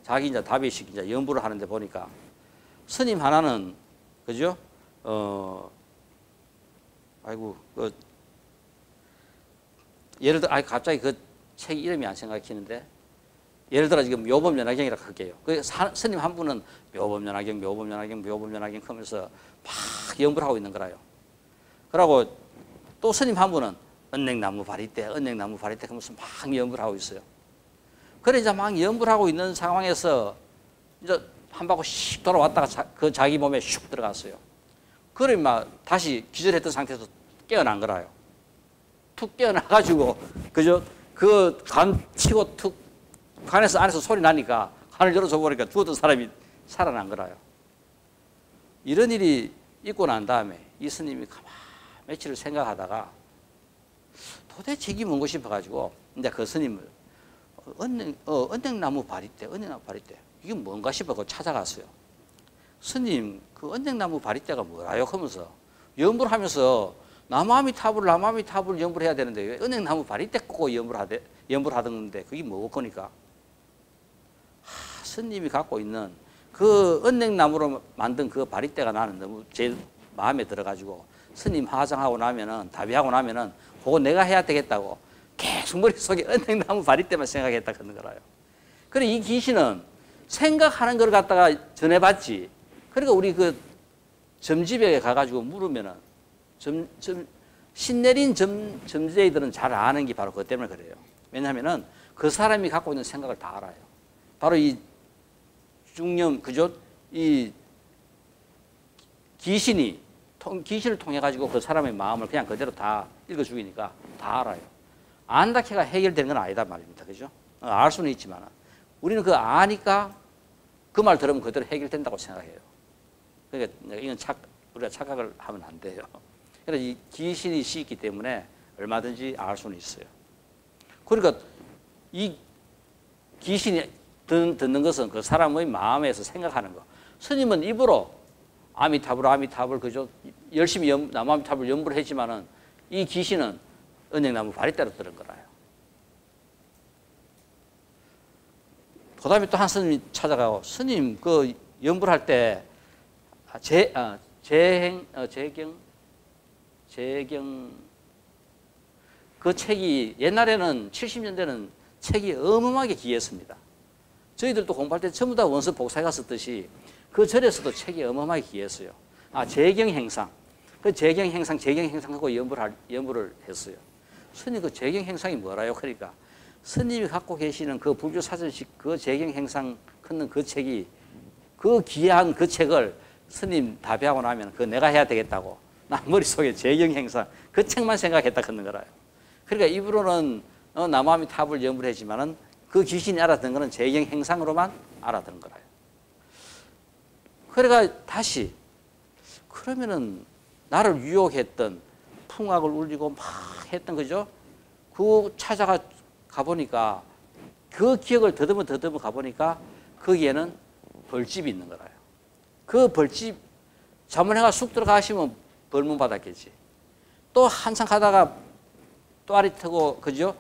Speaker 1: 자기 이제 답의식 이제 연부를 하는데 보니까 스님 하나는 그죠? 아이고 예를 들어 갑자기 그 책 이름이 안 생각나는데 예를 들어 지금 묘법연화경이라고 할게요. 그 스님 한 분은 묘법연화경, 묘법연화경, 묘법연화경 하면서 막 연구를 하고 있는 거라요. 그러고 또 스님 한 분은 은행나무 바리대, 은행나무 바리대 하면서 막 연구를 하고 있어요. 그래 이제 막 연구를 하고 있는 상황에서 이제 한 바퀴 씩 돌아왔다가 그 자기 몸에 슉 들어갔어요. 그래 막 다시 기절했던 상태에서 깨어난 거라요. 툭 깨어나가지고 그죠? 그 간 치고 툭 간에서 안에서 소리 나니까 간을 열어서 보니까 죽었던 사람이 살아난 거라요. 이런 일이 있고 난 다음에 이 스님이 가만 며칠을 생각하다가 도대체 이게 뭔가 싶어가지고 이제 그 스님을 은행나무 바리대, 은행나무 바리대 이게 뭔가 싶어서 찾아갔어요. 스님 그 은행나무 바리대가 뭐라요? 하면서 연구를 하면서 나무아미타불 연구를 해야 되는데 왜 은행나무 바리대 꽂고 연구를 하던데 그게 뭐고 거니까 스님이 갖고 있는 그 은행나무로 만든 그 바리대가 나는 너무 제일 마음에 들어가지고 스님 화장하고 나면은 답의하고 나면은 그거 내가 해야 되겠다고 계속 머릿속에 은행나무 바리대만 생각했다 그런 거라요. 그래 이 귀신은 생각하는 걸 갖다가 전해봤지. 그러니까 우리 그 점집에 가가지고 물으면은 신내린 점쟁이들은 잘 아는 게 바로 그것 때문에 그래요. 왜냐하면은 그 사람이 갖고 있는 생각을 다 알아요. 바로 이 중념, 그죠? 이 귀신을 통해 가지고 그 사람의 마음을 그냥 그대로 다 읽어 죽이니까 다 알아요. 안다 해가 해결되는 건 아니다 말입니다. 그죠? 알 수는 있지만 우리는 그 아니까 그 말 들으면 그대로 해결된다고 생각해요. 그러니까 이건 우리가 착각을 하면 안 돼요. 그래서 이 귀신이 있기 때문에 얼마든지 알 수는 있어요. 그러니까 이 귀신이 듣는 것은 그 사람의 마음에서 생각하는 거. 스님은 입으로 아미타불 그죠? 열심히 나무아미타불 연구를 했지만은 이 귀신은 은행나무 바리대로 들은 거라요. 그 다음에 또 한 스님이 찾아가고 스님 그 연구를 할 때 재경 그 책이 옛날에는 70년대는 책이 어마어마하게 귀했습니다. 저희들도 공부할 때 전부 다 원서 복사해가 썼듯이 그 절에서도 책이 어마어마하게 귀했어요. 재경행상. 그 재경행상하고 연구를 했어요. 스님 그 재경행상이 뭐라요? 그러니까 스님이 갖고 계시는 그 불교사전식 그 재경행상 끊는 그 책이 그 귀한 그 책을 스님 답의하고 나면 그거 내가 해야 되겠다고 나 머릿속에 재경행상 그 책만 생각했다 끊는 거라요. 그러니까 입으로는 나무아미타불 연구를 했지만은 그 귀신이 알아듣는 거는 재경행상으로만 알아듣는 거라요. 그러니까 다시 그러면은 나를 유혹했던 풍악을 울리고 막 했던 거죠. 그 찾아가 가보니까 그 기억을 더듬어 가보니까 거기에는 벌집이 있는 거라요. 그 벌집 자문회가 쑥 들어가시면 벌문 받았겠지. 또 한참 가다가 또아리 트고 그죠?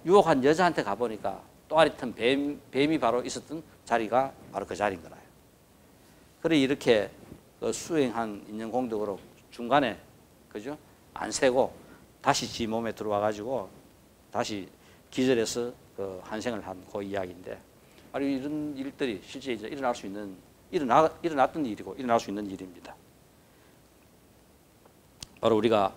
Speaker 1: 유혹한 여자한테 가보니까 또아리 튼 뱀이 바로 있었던 자리가 바로 그 자리인 거라요. 그래 이렇게 그 수행한 인연공덕으로 중간에 그죠? 안 세고 다시 지 몸에 들어와 가지고 다시 기절해서 그 한생을 한 그 이야기인데 바로 이런 일들이 실제 이제 일어날 수 있는 일어났던 일이고 일어날 수 있는 일입니다. 바로 우리가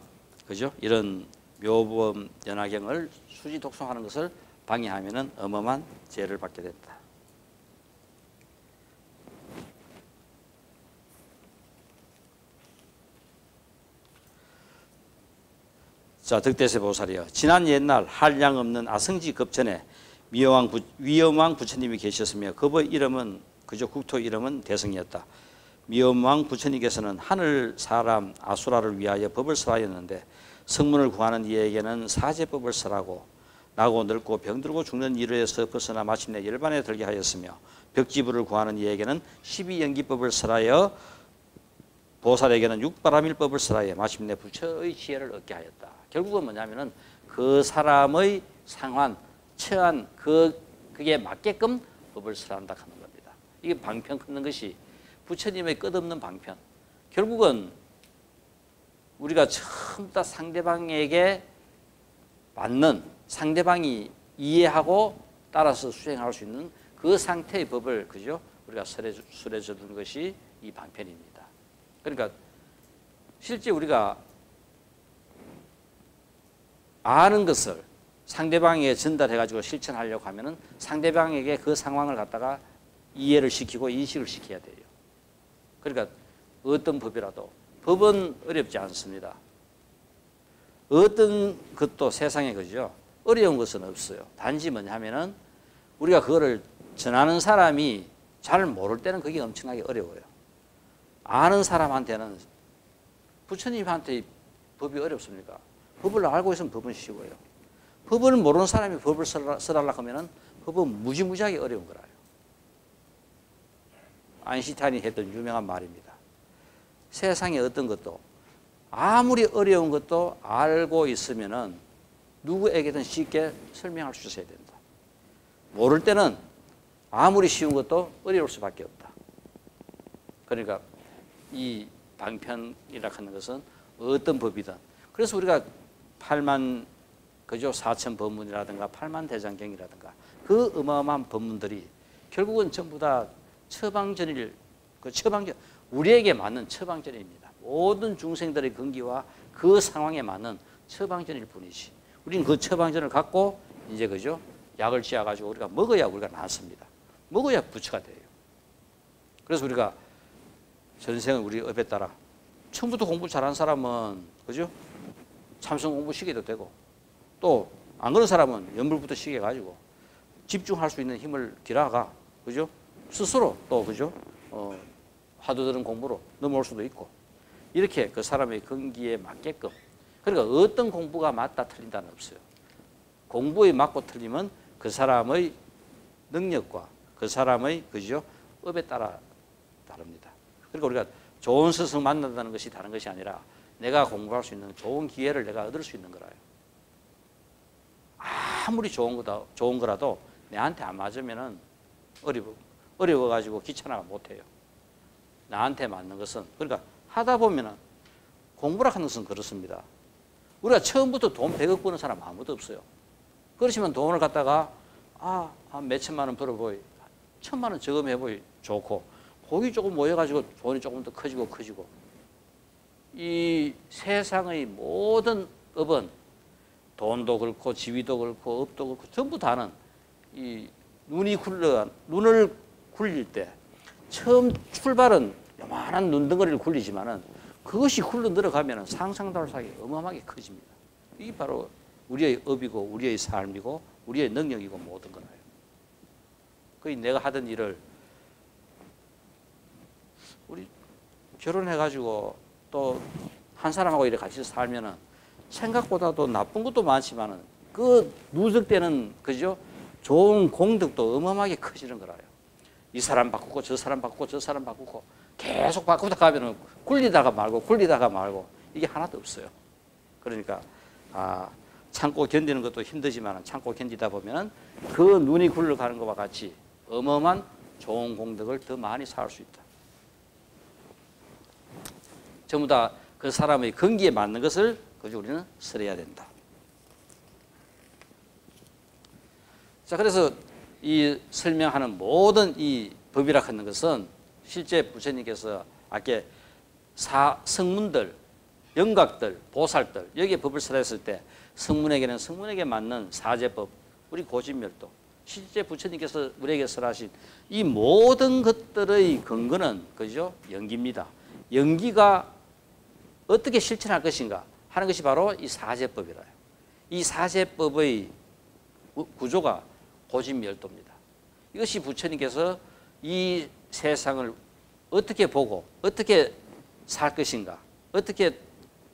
Speaker 1: 그죠? 이런 묘법 연화경을 수지 독송하는 것을 방해하면은 어마어마한 죄를 받게 된다. 자, 득대세 보살이여. 지난 옛날 한량 없는 아성지 급전에 위엄왕 부처님이 계셨으며 그의 이름은 그저 국토 이름은 대성이었다. 위엄왕 부처님께서는 하늘 사람 아수라를 위하여 법을 설하였는데 성문을 구하는 이에게는 사제법을 설하고 나고 늙고 병들고 죽는 이르에서 벗어나 마침내 열반에 들게 하였으며 벽지부를 구하는 이에게는 12연기법을 설하여 보살에게는 육바라밀법을 설하여 마침내 부처의 지혜를 얻게 하였다. 결국은 뭐냐면은 그 사람의 상황, 처한 그게 맞게끔 법을 설한다 하는 겁니다. 이게 방편 끊는 것이 부처님의 끝없는 방편. 결국은 우리가 처음 다 상대방에게 맞는, 상대방이 이해하고 따라서 수행할 수 있는 그 상태의 법을, 그죠? 우리가 설해줘 주는 것이 이 방편입니다. 그러니까 실제 우리가 아는 것을 상대방에게 전달해가지고 실천하려고 하면은 상대방에게 그 상황을 갖다가 이해를 시키고 인식을 시켜야 돼요. 그러니까 어떤 법이라도 법은 어렵지 않습니다. 어떤 것도 세상에 그죠? 어려운 것은 없어요. 단지 뭐냐 하면은 우리가 그거를 전하는 사람이 잘 모를 때는 그게 엄청나게 어려워요. 아는 사람한테는 부처님한테 법이 어렵습니까? 법을 알고 있으면 법은 쉬워요. 법을 모르는 사람이 법을 써달라고 하면은 법은 무지무지하게 어려운 거라요. 아인슈타인이 했던 유명한 말입니다. 세상에 어떤 것도 아무리 어려운 것도 알고 있으면은 누구에게든 쉽게 설명할 수 있어야 된다. 모를 때는 아무리 쉬운 것도 어려울 수밖에 없다. 그러니까 이 방편이라 하는 것은 어떤 법이든, 그래서 우리가 8만 그죠? 4천 법문이라든가 8만 대장경이라든가 그 어마어마한 법문들이 결국은 전부 다 처방전일, 그 처방전, 우리에게 맞는 처방전입니다. 모든 중생들의 근기와 그 상황에 맞는 처방전일 뿐이지. 우리는 그 처방전을 갖고 이제 그죠? 약을 지어가지고 우리가 먹어야 우리가 낫습니다. 먹어야 부처가 돼요. 그래서 우리가 전생은 우리 업에 따라 처음부터 공부 잘하는 사람은 그죠? 참선 공부 시켜도 되고, 또 안 그런 사람은 연불부터 시켜가지고 집중할 수 있는 힘을 길어가, 그죠? 스스로 또 그죠? 화두 들은 공부로 넘어올 수도 있고, 이렇게 그 사람의 근기에 맞게끔. 그러니까 어떤 공부가 맞다 틀린다는 없어요. 공부에 맞고 틀리면 그 사람의 능력과 그 사람의 그죠? 업에 따라 다릅니다. 그러니까 우리가 좋은 스승 만난다는 것이 다른 것이 아니라 내가 공부할 수 있는 좋은 기회를 내가 얻을 수 있는 거라요. 아무리 좋은 거라도 내한테 안 맞으면은 어려워가지고 귀찮아가 못해요. 나한테 맞는 것은, 그러니까 하다 보면은 공부라 하는 것은 그렇습니다. 우리가 처음부터 돈 100억 버는 사람 아무도 없어요. 그렇지만 돈을 갖다가 한 몇천만 원 벌어보이, 1,000만 원 저금해보이 좋고, 거기 조금 모여가지고 돈이 조금 더 커지고 이 세상의 모든 업은 돈도 그렇고 지위도 그렇고 업도 그렇고 전부 다는 이 눈을 굴릴 때 처음 출발은 요만한 눈덩어리를 굴리지만은 그것이 굴러 들어가면은 상상달사하게 어마어마하게 커집니다. 이게 바로 우리의 업이고 우리의 삶이고 우리의 능력이고 모든 거라요. 거의 내가 하던 일을 우리 결혼해가지고 또 한 사람하고 이렇게 같이 살면은 생각보다도 나쁜 것도 많지만은 그 누적되는 그죠? 좋은 공덕도 어마어마하게 커지는 거라요. 이 사람 바꾸고 저 사람 바꾸고 저 사람 바꾸고 계속 바꾸다 가면은 굴리다가 말고 이게 하나도 없어요. 그러니까 참고 견디는 것도 힘들지만 참고 견디다 보면은 그 눈이 굴러가는 것과 같이 어마어마한 좋은 공덕을 더 많이 쌓을 수 있다. 전부 다 그 사람의 근기에 맞는 것을 그저 우리는 설해야 된다. 자, 그래서 이 설명하는 모든 이 법이라 하는 것은 실제 부처님께서 아까 성문들, 영각들, 보살들 여기에 법을 설했을 때 성문에게는 성문에게 맞는 사제법, 우리 고진멸도, 실제 부처님께서 우리에게 설하신 이 모든 것들의 근거는 그죠? 연기입니다. 연기가 어떻게 실천할 것인가 하는 것이 바로 이 사제법이라요. 이 사제법의 구조가 고진멸도입니다. 이것이 부처님께서 이 세상을 어떻게 보고 어떻게 살 것인가, 어떻게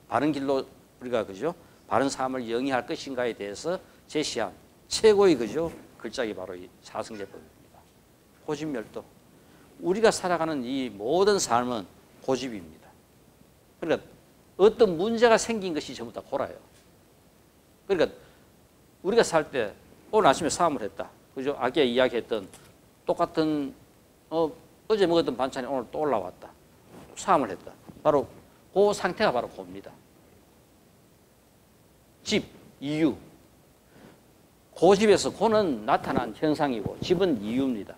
Speaker 1: 바른 길로 우리가 그죠? 바른 삶을 영위할 것인가에 대해서 제시한 최고의 그죠? 글작이 바로 이 사성제법입니다. 고집멸도. 우리가 살아가는 이 모든 삶은 고집입니다. 그러니까 어떤 문제가 생긴 것이 전부 다 고라요. 그러니까 우리가 살 때 오늘 아침에 싸움을 했다. 그죠? 아까 이야기했던 똑같은 어제 먹었던 반찬이 오늘 또 올라왔다. 사함을 했다. 바로 그 상태가 바로 고입니다. 집, 이유. 고집에서 고는 나타난 현상이고 집은 이유입니다.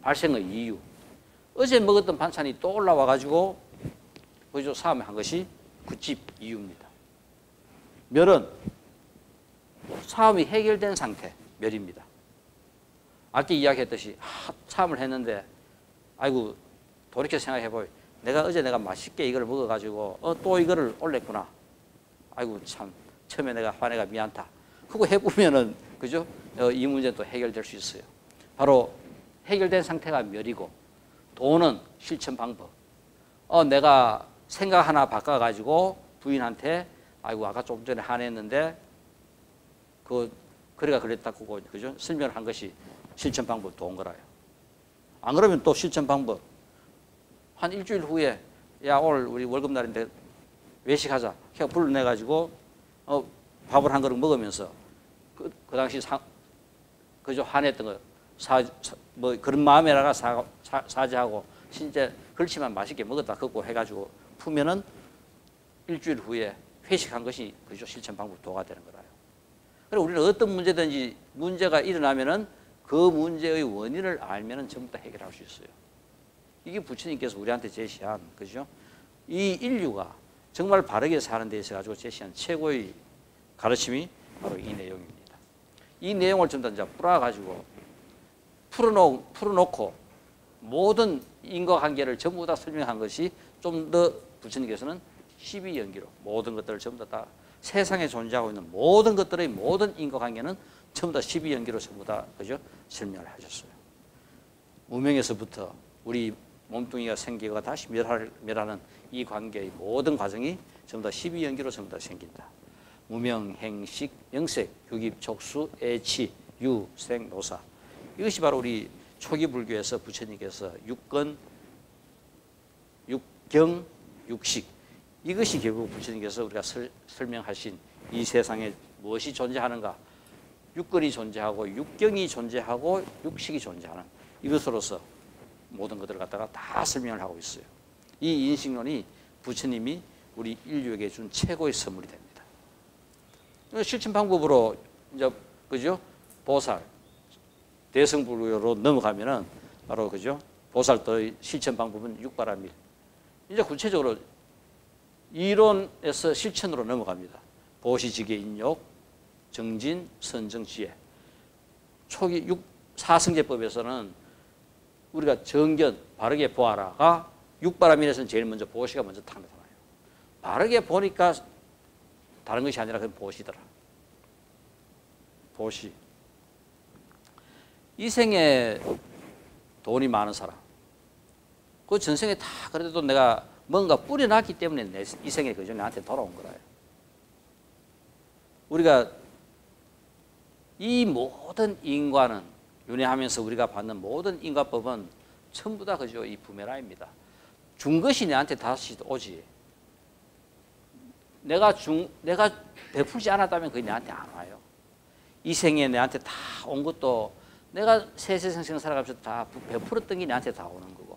Speaker 1: 발생의 이유. 어제 먹었던 반찬이 또 올라와 가지고 그죠? 사함을 한 것이 그 집 이유입니다. 멸은 사함이 해결된 상태, 멸입니다. 아까 이야기했듯이 사함을 했는데 아이고 돌이켜 생각해보여. 내가 어제 맛있게 이걸 먹어가지고 또 이거를 올렸구나. 아이고 참 처음에 내가 화내가 미안다. 그거 해보면은 그죠? 이 문제는 또 해결될 수 있어요. 바로 해결된 상태가 멸이고 도는 실천 방법. 내가 생각 하나 바꿔가지고 부인한테 아이고 아까 좀 전에 화냈는데 그래가 그랬다고 그죠? 설명을 한 것이 실천 방법 도운 거라요. 안 그러면 또 실천 방법. 한 일주일 후에 야 오늘 우리 월급날인데 외식하자. 해가 불러내가지고 밥을 한 그릇 먹으면서 그 당시 그죠? 화냈던 거 뭐 그런 마음에다가 사죄하고 진짜 그렇지만 맛있게 먹었다 걷고 해가지고 푸면은 일주일 후에 회식한 것이 그죠? 실천 방법 도가 되는 거라요. 그리고 우리는 어떤 문제든지 문제가 일어나면은 그 문제의 원인을 알면은 전부 다 해결할 수 있어요. 이게 부처님께서 우리한테 제시한 그죠? 이 인류가 정말 바르게 사는 데 있어 가지고 제시한 최고의 가르침이 바로 이 내용입니다. 이 내용을 전부 다 이제 풀어놓고 모든 인과관계를 전부 다 설명한 것이 좀 더 부처님께서는 12연기로 모든 것들을 전부 다 세상에 존재하고 있는 모든 것들의 모든 인과관계는 전부 다 12연기로 전부 다 그죠? 설명을 하셨어요. 무명에서부터 우리 몸뚱이가 생기고 다시 멸하는 이 관계의 모든 과정이 전부 다 12연기로 전부 다 생긴다. 무명, 행식, 영색, 유깁, 족수, 애치, 유, 생, 노사. 이것이 바로 우리 초기 불교에서 부처님께서 육건, 육경, 육식. 이것이 결국 부처님께서 우리가 설명하신 이 세상에 무엇이 존재하는가. 육건이 존재하고 육경이 존재하고 육식이 존재하는 이것으로서 모든 것들을 갖다가 다 설명을 하고 있어요. 이 인식론이 부처님이 우리 인류에게 준 최고의 선물이 됩니다. 실천 방법으로 이제 그죠? 보살, 대승불교로 넘어가면은 바로 그죠? 보살도의 실천 방법은 육바라밀. 이제 구체적으로 이론에서 실천으로 넘어갑니다. 보시지계 인욕, 정진, 선정, 지혜. 초기 사성제법에서는 우리가 정견, 바르게 보아라가 육바라밀에서는 제일 먼저 보시가 먼저 나타나요. 바르게 보니까 다른 것이 아니라 그건 보시더라. 보시. 이 생에 돈이 많은 사람. 그 전생에 다 그래도 내가 뭔가 뿌려놨기 때문에 이 생에 그저 나한테 돌아온 거라요. 우리가 이 모든 인과는 윤회하면서 우리가 받는 모든 인과법은 전부 다 그저 이 부메라입니다. 준 것이 내한테 다시 오지. 내가 베풀지 않았다면 그게 내한테 안 와요. 이 생에 내한테 다 온 것도 내가 세세생생 살아가면서 다 베풀었던 게 내한테 다 오는 거고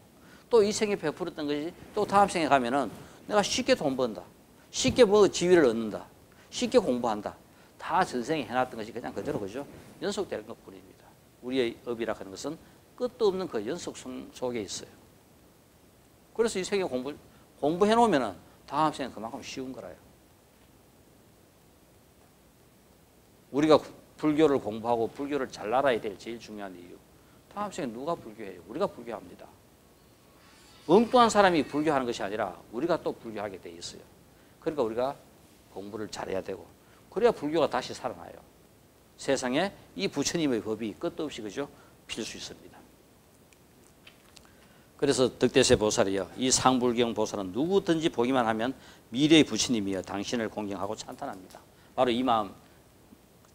Speaker 1: 또 이 생에 베풀었던 것이 또 다음 생에 가면은 내가 쉽게 돈 번다. 쉽게 뭐 지위를 얻는다. 쉽게 공부한다. 다 전생에 해놨던 것이 그냥 그대로 그죠? 연속되는 것 뿐입니다. 우리의 업이라 하는 것은 끝도 없는 그 연속성 속에 있어요. 그래서 이 생에 공부해 놓으면은 다음 생에 그만큼 쉬운 거라요. 우리가 불교를 공부하고 불교를 잘 알아야 될 제일 중요한 이유. 다음 생에 누가 불교해요? 우리가 불교합니다. 엉뚱한 사람이 불교하는 것이 아니라 우리가 또 불교하게 돼 있어요. 그러니까 우리가 공부를 잘해야 되고 그래야 불교가 다시 살아나요. 세상에 이 부처님의 법이 끝도 없이 그죠? 필 수 있습니다. 그래서 덕대세 보살이요. 이 상불경 보살은 누구든지 보기만 하면 미래의 부처님이여 당신을 공경하고 찬탄합니다. 바로 이 마음,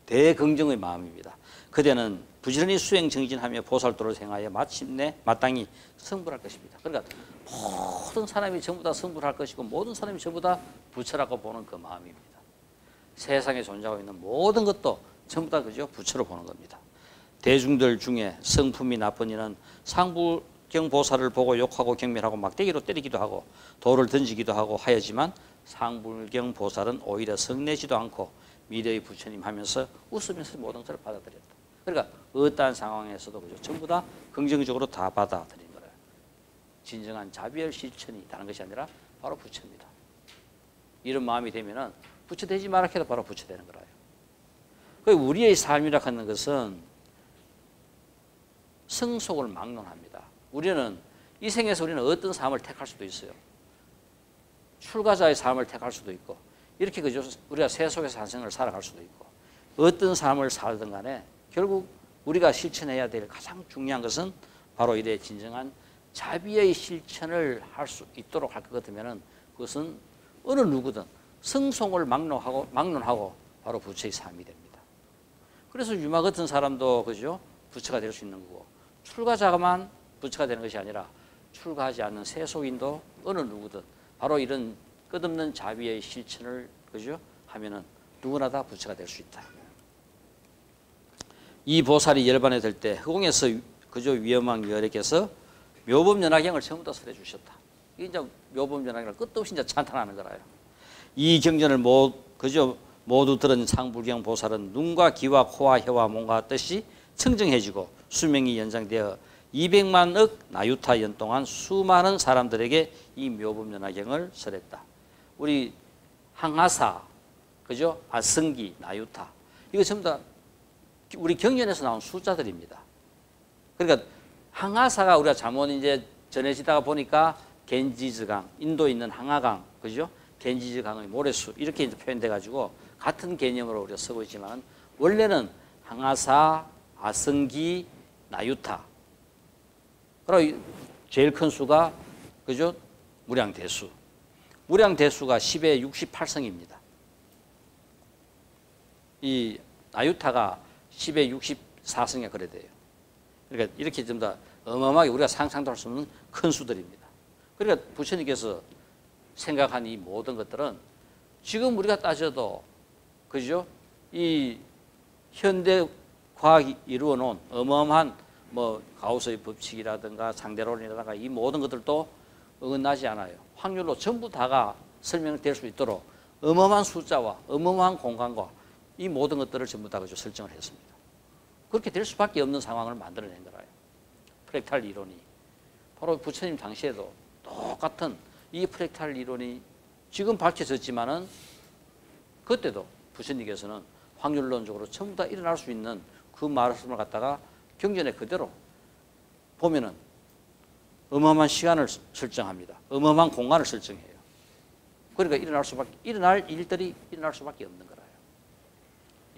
Speaker 1: 대긍정의 마음입니다. 그대는 부지런히 수행 정진하며 보살도를 행하여 마침내 마땅히 성불할 것입니다. 그러니까 모든 사람이 전부 다 성불할 것이고 모든 사람이 전부 다 부처라고 보는 그 마음입니다. 세상에 존재하고 있는 모든 것도 전부 다 그죠? 부처로 보는 겁니다. 대중들 중에 성품이 나쁜 이는 보살을 보고 욕하고 경멸하고 막대기로 때리기도 하고 돌을 던지기도 하고 하였지만 상불경 보살은 오히려 성내지도 않고 미래의 부처님 하면서 웃으면서 모든 것을 받아들였다. 그러니까 어떠한 상황에서도 그죠? 전부 다 긍정적으로 다 받아들인 거예요. 진정한 자비의 실천이 다른 것이 아니라 바로 부처입니다. 이런 마음이 되면은 부처 되지 마라 해도 바로 부처 되는 거라요. 우리의 삶이라 하는 것은 성속을 막론합니다. 우리는 이 생에서 우리는 어떤 삶을 택할 수도 있어요. 출가자의 삶을 택할 수도 있고 이렇게 그저 우리가 세속에서 한 생을 살아갈 수도 있고 어떤 삶을 살든 간에 결국 우리가 실천해야 될 가장 중요한 것은 바로 이래 진정한 자비의 실천을 할 수 있도록 할 것 같으면 그것은 어느 누구든 성송을 막론하고 바로 부처의 삶이 됩니다. 그래서 유마 같은 사람도 그죠? 부처가 될 수 있는 거고 출가자만 부처가 되는 것이 아니라 출가하지 않는 세속인도 어느 누구든 바로 이런 끝없는 자비의 실천을 그죠? 하면은 누구나 다 부처가 될 수 있다. 이 보살이 열반에 들 때 허공에서 그저 위엄왕 여력께서 묘법연화경을 전부 다 설해 주셨다. 이게 이제 묘법연화경을 끝도 없이 이제 찬탄하는 거라요. 이 경전을 모두 들은 상불경 보살은 눈과 귀와 코와 혀와 몸과 뜻이 청정해지고 수명이 연장되어 200만억 나유타 연 동안 수많은 사람들에게 이 묘법연화경을 설했다. 우리 항하사, 그죠? 아승기, 나유타 이거 전부 다 우리 경전에서 나온 숫자들입니다. 그러니까 항하사가 우리가 잘못 이제 전해지다가 보니까 겐지즈강, 인도에 있는 항하강, 그죠? 겐지즈강의 모래수 이렇게 이제 표현돼 가지고 같은 개념으로 우리가 쓰고 있지만 원래는 항하사, 아승기, 나유타. 그리고 제일 큰 수가 그죠? 무량대수. 무량대수가 10의 68성입니다. 이 나유타가 10의 64성에 그래 돼요. 그러니까 이렇게 좀 더 어마어마하게 우리가 상상도 할 수 없는 큰 수들입니다. 그러니까 부처님께서 생각한 이 모든 것들은 지금 우리가 따져도 그죠? 이 현대 과학이 이루어 놓은 어마어마한 뭐 가우스의 법칙이라든가 상대론이라든가 이 모든 것들도 어긋나지 않아요. 확률로 전부 다가 설명될 수 있도록 어마어마한 숫자와 어마어마한 공간과 이 모든 것들을 전부 다 그죠? 설정을 했습니다. 그렇게 될 수밖에 없는 상황을 만들어낸 거라요. 프랙탈 이론이. 바로 부처님 당시에도 똑같은 이 프랙탈 이론이 지금 밝혀졌지만은 그때도 부처님께서는 확률론적으로 전부 다 일어날 수 있는 그 말씀을 갖다가 경전에 그대로 보면은 어마어마한 시간을 설정합니다. 어마어마한 공간을 설정해요. 그러니까 일어날 일들이 일어날 수밖에 없는 거라요.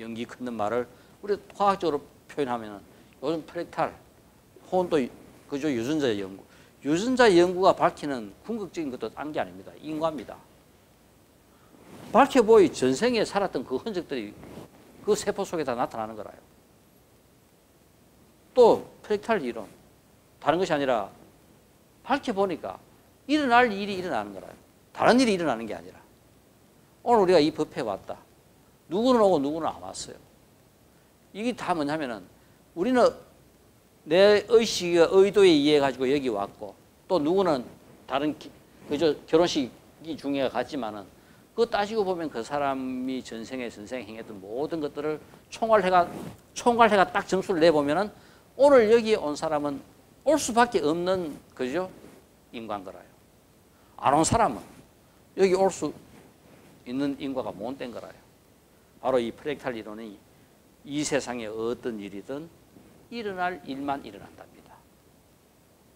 Speaker 1: 연기 끊는 말을 우리 과학적으로 표현하면은 요즘 프랙탈, 혼도 그죠? 유전자 연구. 유전자 연구가 밝히는 궁극적인 것도 딴 게 아닙니다. 인과입니다. 밝혀보이 전생에 살았던 그 흔적들이 그 세포 속에 다 나타나는 거라요. 또 프랙탈 이론. 다른 것이 아니라 밝혀보니까 일어날 일이 일어나는 거라요. 다른 일이 일어나는 게 아니라. 오늘 우리가 이 법회에 왔다. 누구는 오고 누구는 안 왔어요. 이게 다 뭐냐면은 우리는 내 의식의 의도에 의해 가지고 여기 왔고 또 누구는 다른 그저 결혼식이 중요해 갔지만은 그거 따지고 보면 그 사람이 전생에 행했던 모든 것들을 총괄해가 딱 점수를 내보면은 오늘 여기에 온 사람은 올 수밖에 없는 그죠? 인과인 거라요. 안 온 사람은 여기 올 수 있는 인과가 못 된 거라요. 바로 이 프랙탈 이론이 이 세상에 어떤 일이든 일어날 일만 일어난답니다.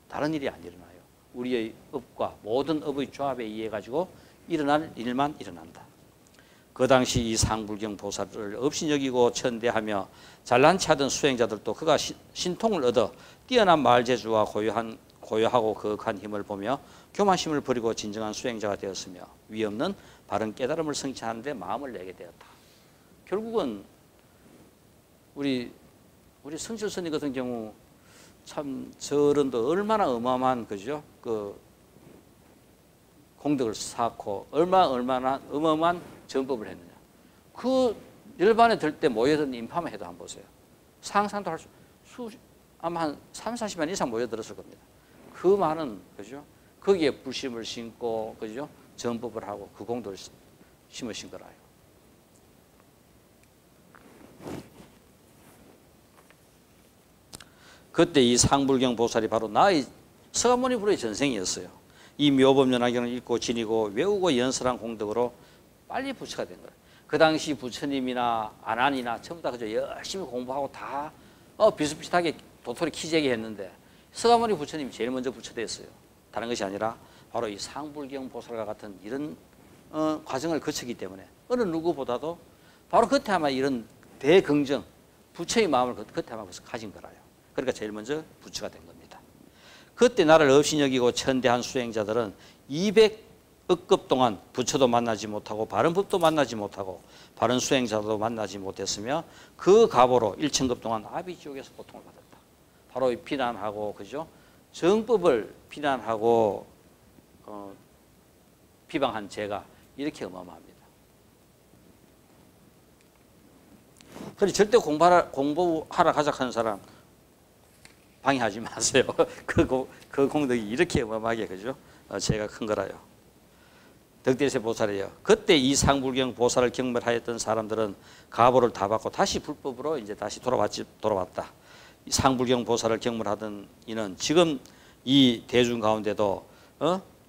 Speaker 1: 다른 일이 안 일어나요. 우리의 업과 모든 업의 조합에 의해 가지고 일어날 일만 일어난다. 그 당시 이 상불경 보살을 업신여기고 천대하며 잘난치 하던 수행자들도 그가 신통을 얻어 뛰어난 말재주와 고요하고 거룩한 힘을 보며 교만심을 버리고 진정한 수행자가 되었으며 위없는 바른 깨달음을 성취하는 데 마음을 내게 되었다. 결국은 우리 성실 스님 같은 경우 참 저런도 얼마나 어마어마한 그죠? 그 공덕을 쌓고 얼마나 어마어마한 전법을 했느냐. 그 열반에 들 때 모여든 인파만 해도 한번 보세요. 상상도 할 수 아마 한 3, 40만 이상 모여들었을 겁니다. 그 많은, 그죠? 거기에 불심을 심고, 그죠? 전법을 하고 그 공덕을 심으신 거라요. 그때 이 상불경 보살이 바로 나의 서가모니 불의 전생이었어요. 이 묘법연화경을 읽고 지니고 외우고 연설한 공덕으로 빨리 부처가 된 거예요. 그 당시 부처님이나 안한이나 전부 다 그저 열심히 공부하고 다 비슷비슷하게 도토리 키재기 했는데 서가모니 부처님이 제일 먼저 부처됐어요. 다른 것이 아니라 바로 이 상불경 보살과 같은 이런 과정을 거치기 때문에 어느 누구보다도 바로 그때 아마 이런 대긍정, 부처의 마음을 그때 아마 가진 거라요. 그러니까 제일 먼저 부처가 된 겁니다. 그때 나를 없이 여기고 천대한 수행자들은 200억급 동안 부처도 만나지 못하고 바른 법도 만나지 못하고 바른 수행자도 만나지 못했으며 그 가보로 1000급 동안 아비지옥에서 고통을 받았다. 바로 비난하고, 그죠? 정법을 비난하고 비방한 죄가 이렇게 어마어마합니다. 그래서 절대 공부하러 가자 하는 사람 방해하지 마세요. 그 공덕이 이렇게 어마어마하게, 그죠? 죄가 큰 거라요. 덕대세 보살이요. 그때 이 상불경 보살을 경멸하였던 사람들은 가보를 다 받고 다시 불법으로 이제 다시 돌아왔다. 이 상불경 보살을 경멸하던 이는 지금 이 대중 가운데도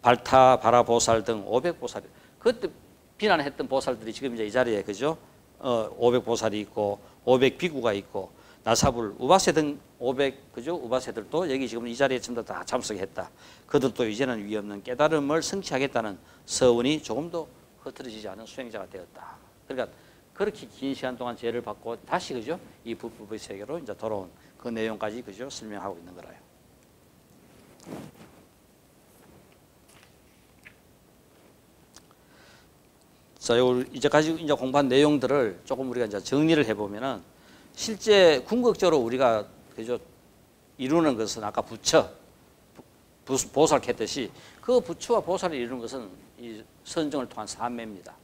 Speaker 1: 발타, 바라 보살 등 500보살, 그때 비난했던 보살들이 지금 이제 이 자리에, 그죠? 500보살이 있고 500비구가 있고 나사불, 우바세 등 500, 그죠? 우바세들도 여기 지금 이 자리에 전부 다 참석했다. 그들도 이제는 위 없는 깨달음을 성취하겠다는 서원이 조금도 흐트러지지 않은 수행자가 되었다. 그러니까 그렇게 긴 시간 동안 죄를 받고 다시, 그죠? 이 불법의 세계로 이제 돌아온 그 내용까지, 그죠? 설명하고 있는 거라요. 자, 이제까지 이제 공부한 내용들을 조금 우리가 이제 정리를 해보면은 실제 궁극적으로 우리가, 그죠? 이루는 것은 아까 부처, 보살 했듯이 그 부처와 보살을 이루는 것은 이 선정을 통한 삼매입니다.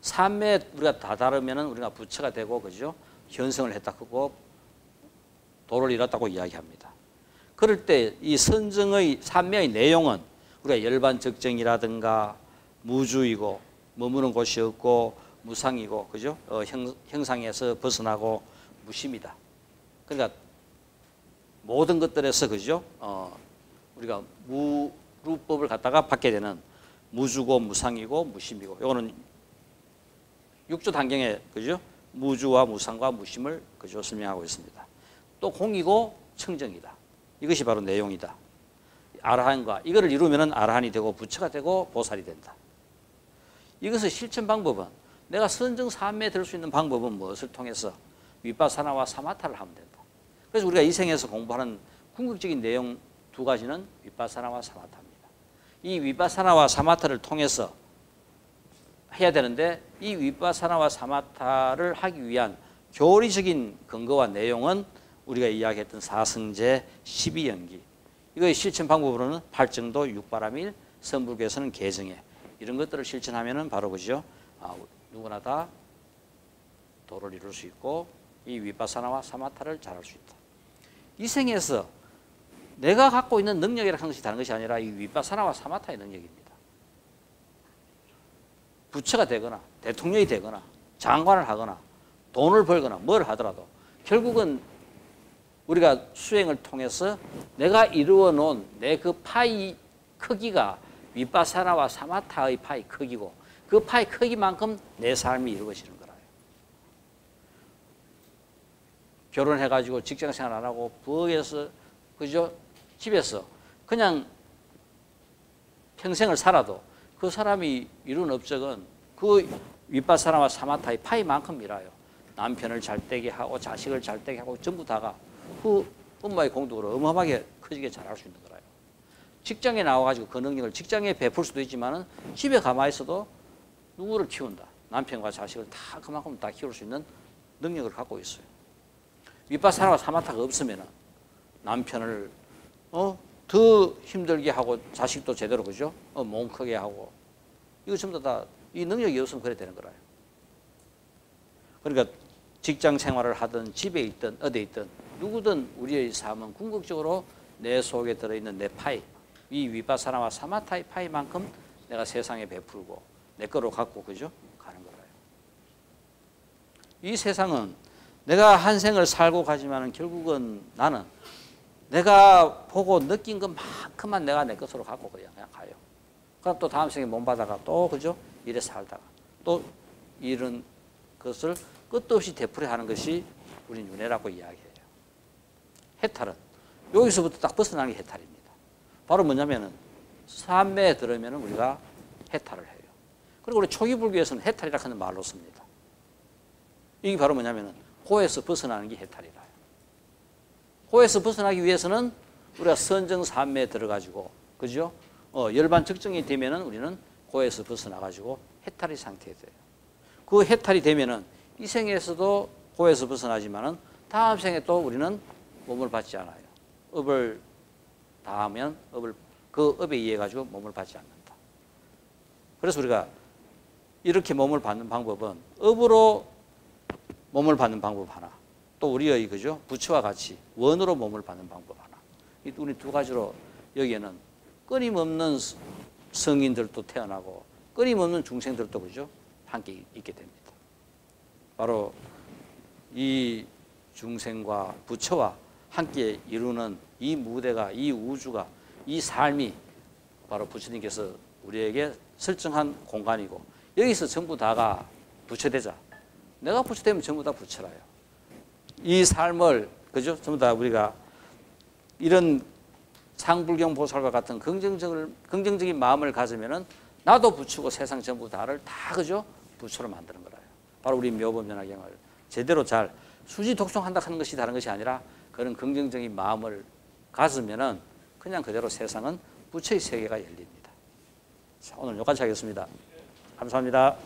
Speaker 1: 삼매 우리가 다 다르면은 우리가 부처가 되고, 그죠? 현성을 했다 크고 도를 이뤘다고 이야기합니다. 그럴 때 이 선정의 삼매의 내용은 우리가 열반적정이라든가 무주이고 머무는 곳이 없고 무상이고, 그죠? 형상에서 벗어나고 무심이다. 그러니까 모든 것들에서, 그죠? 우리가 무루법을 갖다가 받게 되는 무주고 무상이고 무심이고, 이거는 육조 단경에, 그죠? 무주와 무상과 무심을, 그죠? 설명하고 있습니다. 또 공이고 청정이다. 이것이 바로 내용이다. 아라한과 이거를 이루면은 아라한이 되고 부처가 되고 보살이 된다. 이것의 실천 방법은, 내가 선정 삼매에 들 수 있는 방법은 무엇을 통해서? 위파사나와 사마타를 하면 된다. 그래서 우리가 이 생에서 공부하는 궁극적인 내용 두 가지는 위파사나와 사마타입니다. 이 위파사나와 사마타를 통해서 해야 되는데, 이 위파사나와 사마타를 하기 위한 교리적인 근거와 내용은 우리가 이야기했던 사성제 12연기, 이거의 실천 방법으로는 팔정도, 육바라밀, 선불교에서는 개정해, 이런 것들을 실천하면은 바로, 그죠? 누구나 다 도를 이룰 수 있고 이 위파사나와 사마타를 잘할 수 있다. 이 생에서 내가 갖고 있는 능력이라는 것이 다른 것이 아니라 이 위파사나와 사마타의 능력입니다. 부처가 되거나 대통령이 되거나 장관을 하거나 돈을 벌거나 뭘 하더라도 결국은 우리가 수행을 통해서 내가 이루어 놓은 내 그 파이 크기가 위파사나와 사마타의 파이 크기고, 그 파이 크기만큼 내 삶이 이루어지는 거라요. 결혼해가지고 직장생활 안 하고 부엌에서, 그죠? 집에서 그냥 평생을 살아도 그 사람이 이룬 업적은 그 위파사나와 사마타의 파이만큼 이라요. 남편을 잘되게 하고 자식을 잘되게 하고 전부 다가 그 엄마의 공덕으로 어마어마하게 커지게 잘할 수 있는 거라요. 직장에 나와가지고 그 능력을 직장에 베풀 수도 있지만은 집에 가만히 있어도 누구를 키운다. 남편과 자식을 다 그만큼 다 키울 수 있는 능력을 갖고 있어요. 위파사나와 사마타가 없으면은 남편을 더 힘들게 하고 자식도 제대로, 그죠? 몸 크게 하고, 이거 전부 다 이 능력이 없으면 그래 되는 거라요. 그러니까 직장 생활을 하든 집에 있든 어디에 있든 누구든 우리의 삶은 궁극적으로 내 속에 들어있는 내 파이, 이 위파사나와 사마타의 파이만큼 내가 세상에 베풀고 내 거로 갖고 그죠? 가는 거예요. 이 세상은 내가 한 생을 살고 가지만은 결국은 나는 내가 보고 느낀 것만큼만 내가 내 것으로 갖고 그냥 가요. 그럼 또 다음 생에 몸 받아가 또 그죠? 이래 살다가 또 이런 것을 끝도 없이 되풀이하는 것이 우리 윤회라고 이야기해요. 해탈은 여기서부터 딱 벗어나는 게 해탈입니다. 바로 뭐냐면은 삼매에 들으면 우리가 해탈을 해요. 그리고 우리 초기 불교에서는 해탈이라고 하는 말로 씁니다. 이게 바로 뭐냐면은 고에서 벗어나는 게 해탈이라요. 고에서 벗어나기 위해서는 우리가 선정 삼매에 들어가지고 그죠? 열반 적정이 되면은 우리는 고에서 벗어나가지고 해탈의 상태에 돼요. 그 해탈이 되면은 이 생에서도 고에서 벗어나지만은 다음 생에 또 우리는 몸을 받지 않아요. 업을 다하면 그 업에 의해 가지고 몸을 받지 않는다. 그래서 우리가 이렇게 몸을 받는 방법은 업으로 몸을 받는 방법 하나, 또 우리의 그죠 부처와 같이 원으로 몸을 받는 방법 하나. 이 우리 두 가지로 여기에는 끊임없는 성인들도 태어나고 끊임없는 중생들도 그죠 함께 있게 됩니다. 바로 이 중생과 부처와 함께 이루는 이 무대가, 이 우주가, 이 삶이 바로 부처님께서 우리에게 설정한 공간이고 여기서 전부 다가 부처되자. 내가 부처되면 전부 다 부처라요. 이 삶을 그죠? 전부 다 우리가 이런 상불경 보살과 같은 긍정적인 마음을 가지면은 나도 부처고 세상 전부 다를 다 그죠? 부처로 만드는 거라요. 바로 우리 묘법연화경을 제대로 잘 수지 독송한다 하는 것이 다른 것이 아니라 그런 긍정적인 마음을 가지면은 그냥 그대로 세상은 부처의 세계가 열립니다. 자, 오늘 여기까지 하겠습니다. 감사합니다.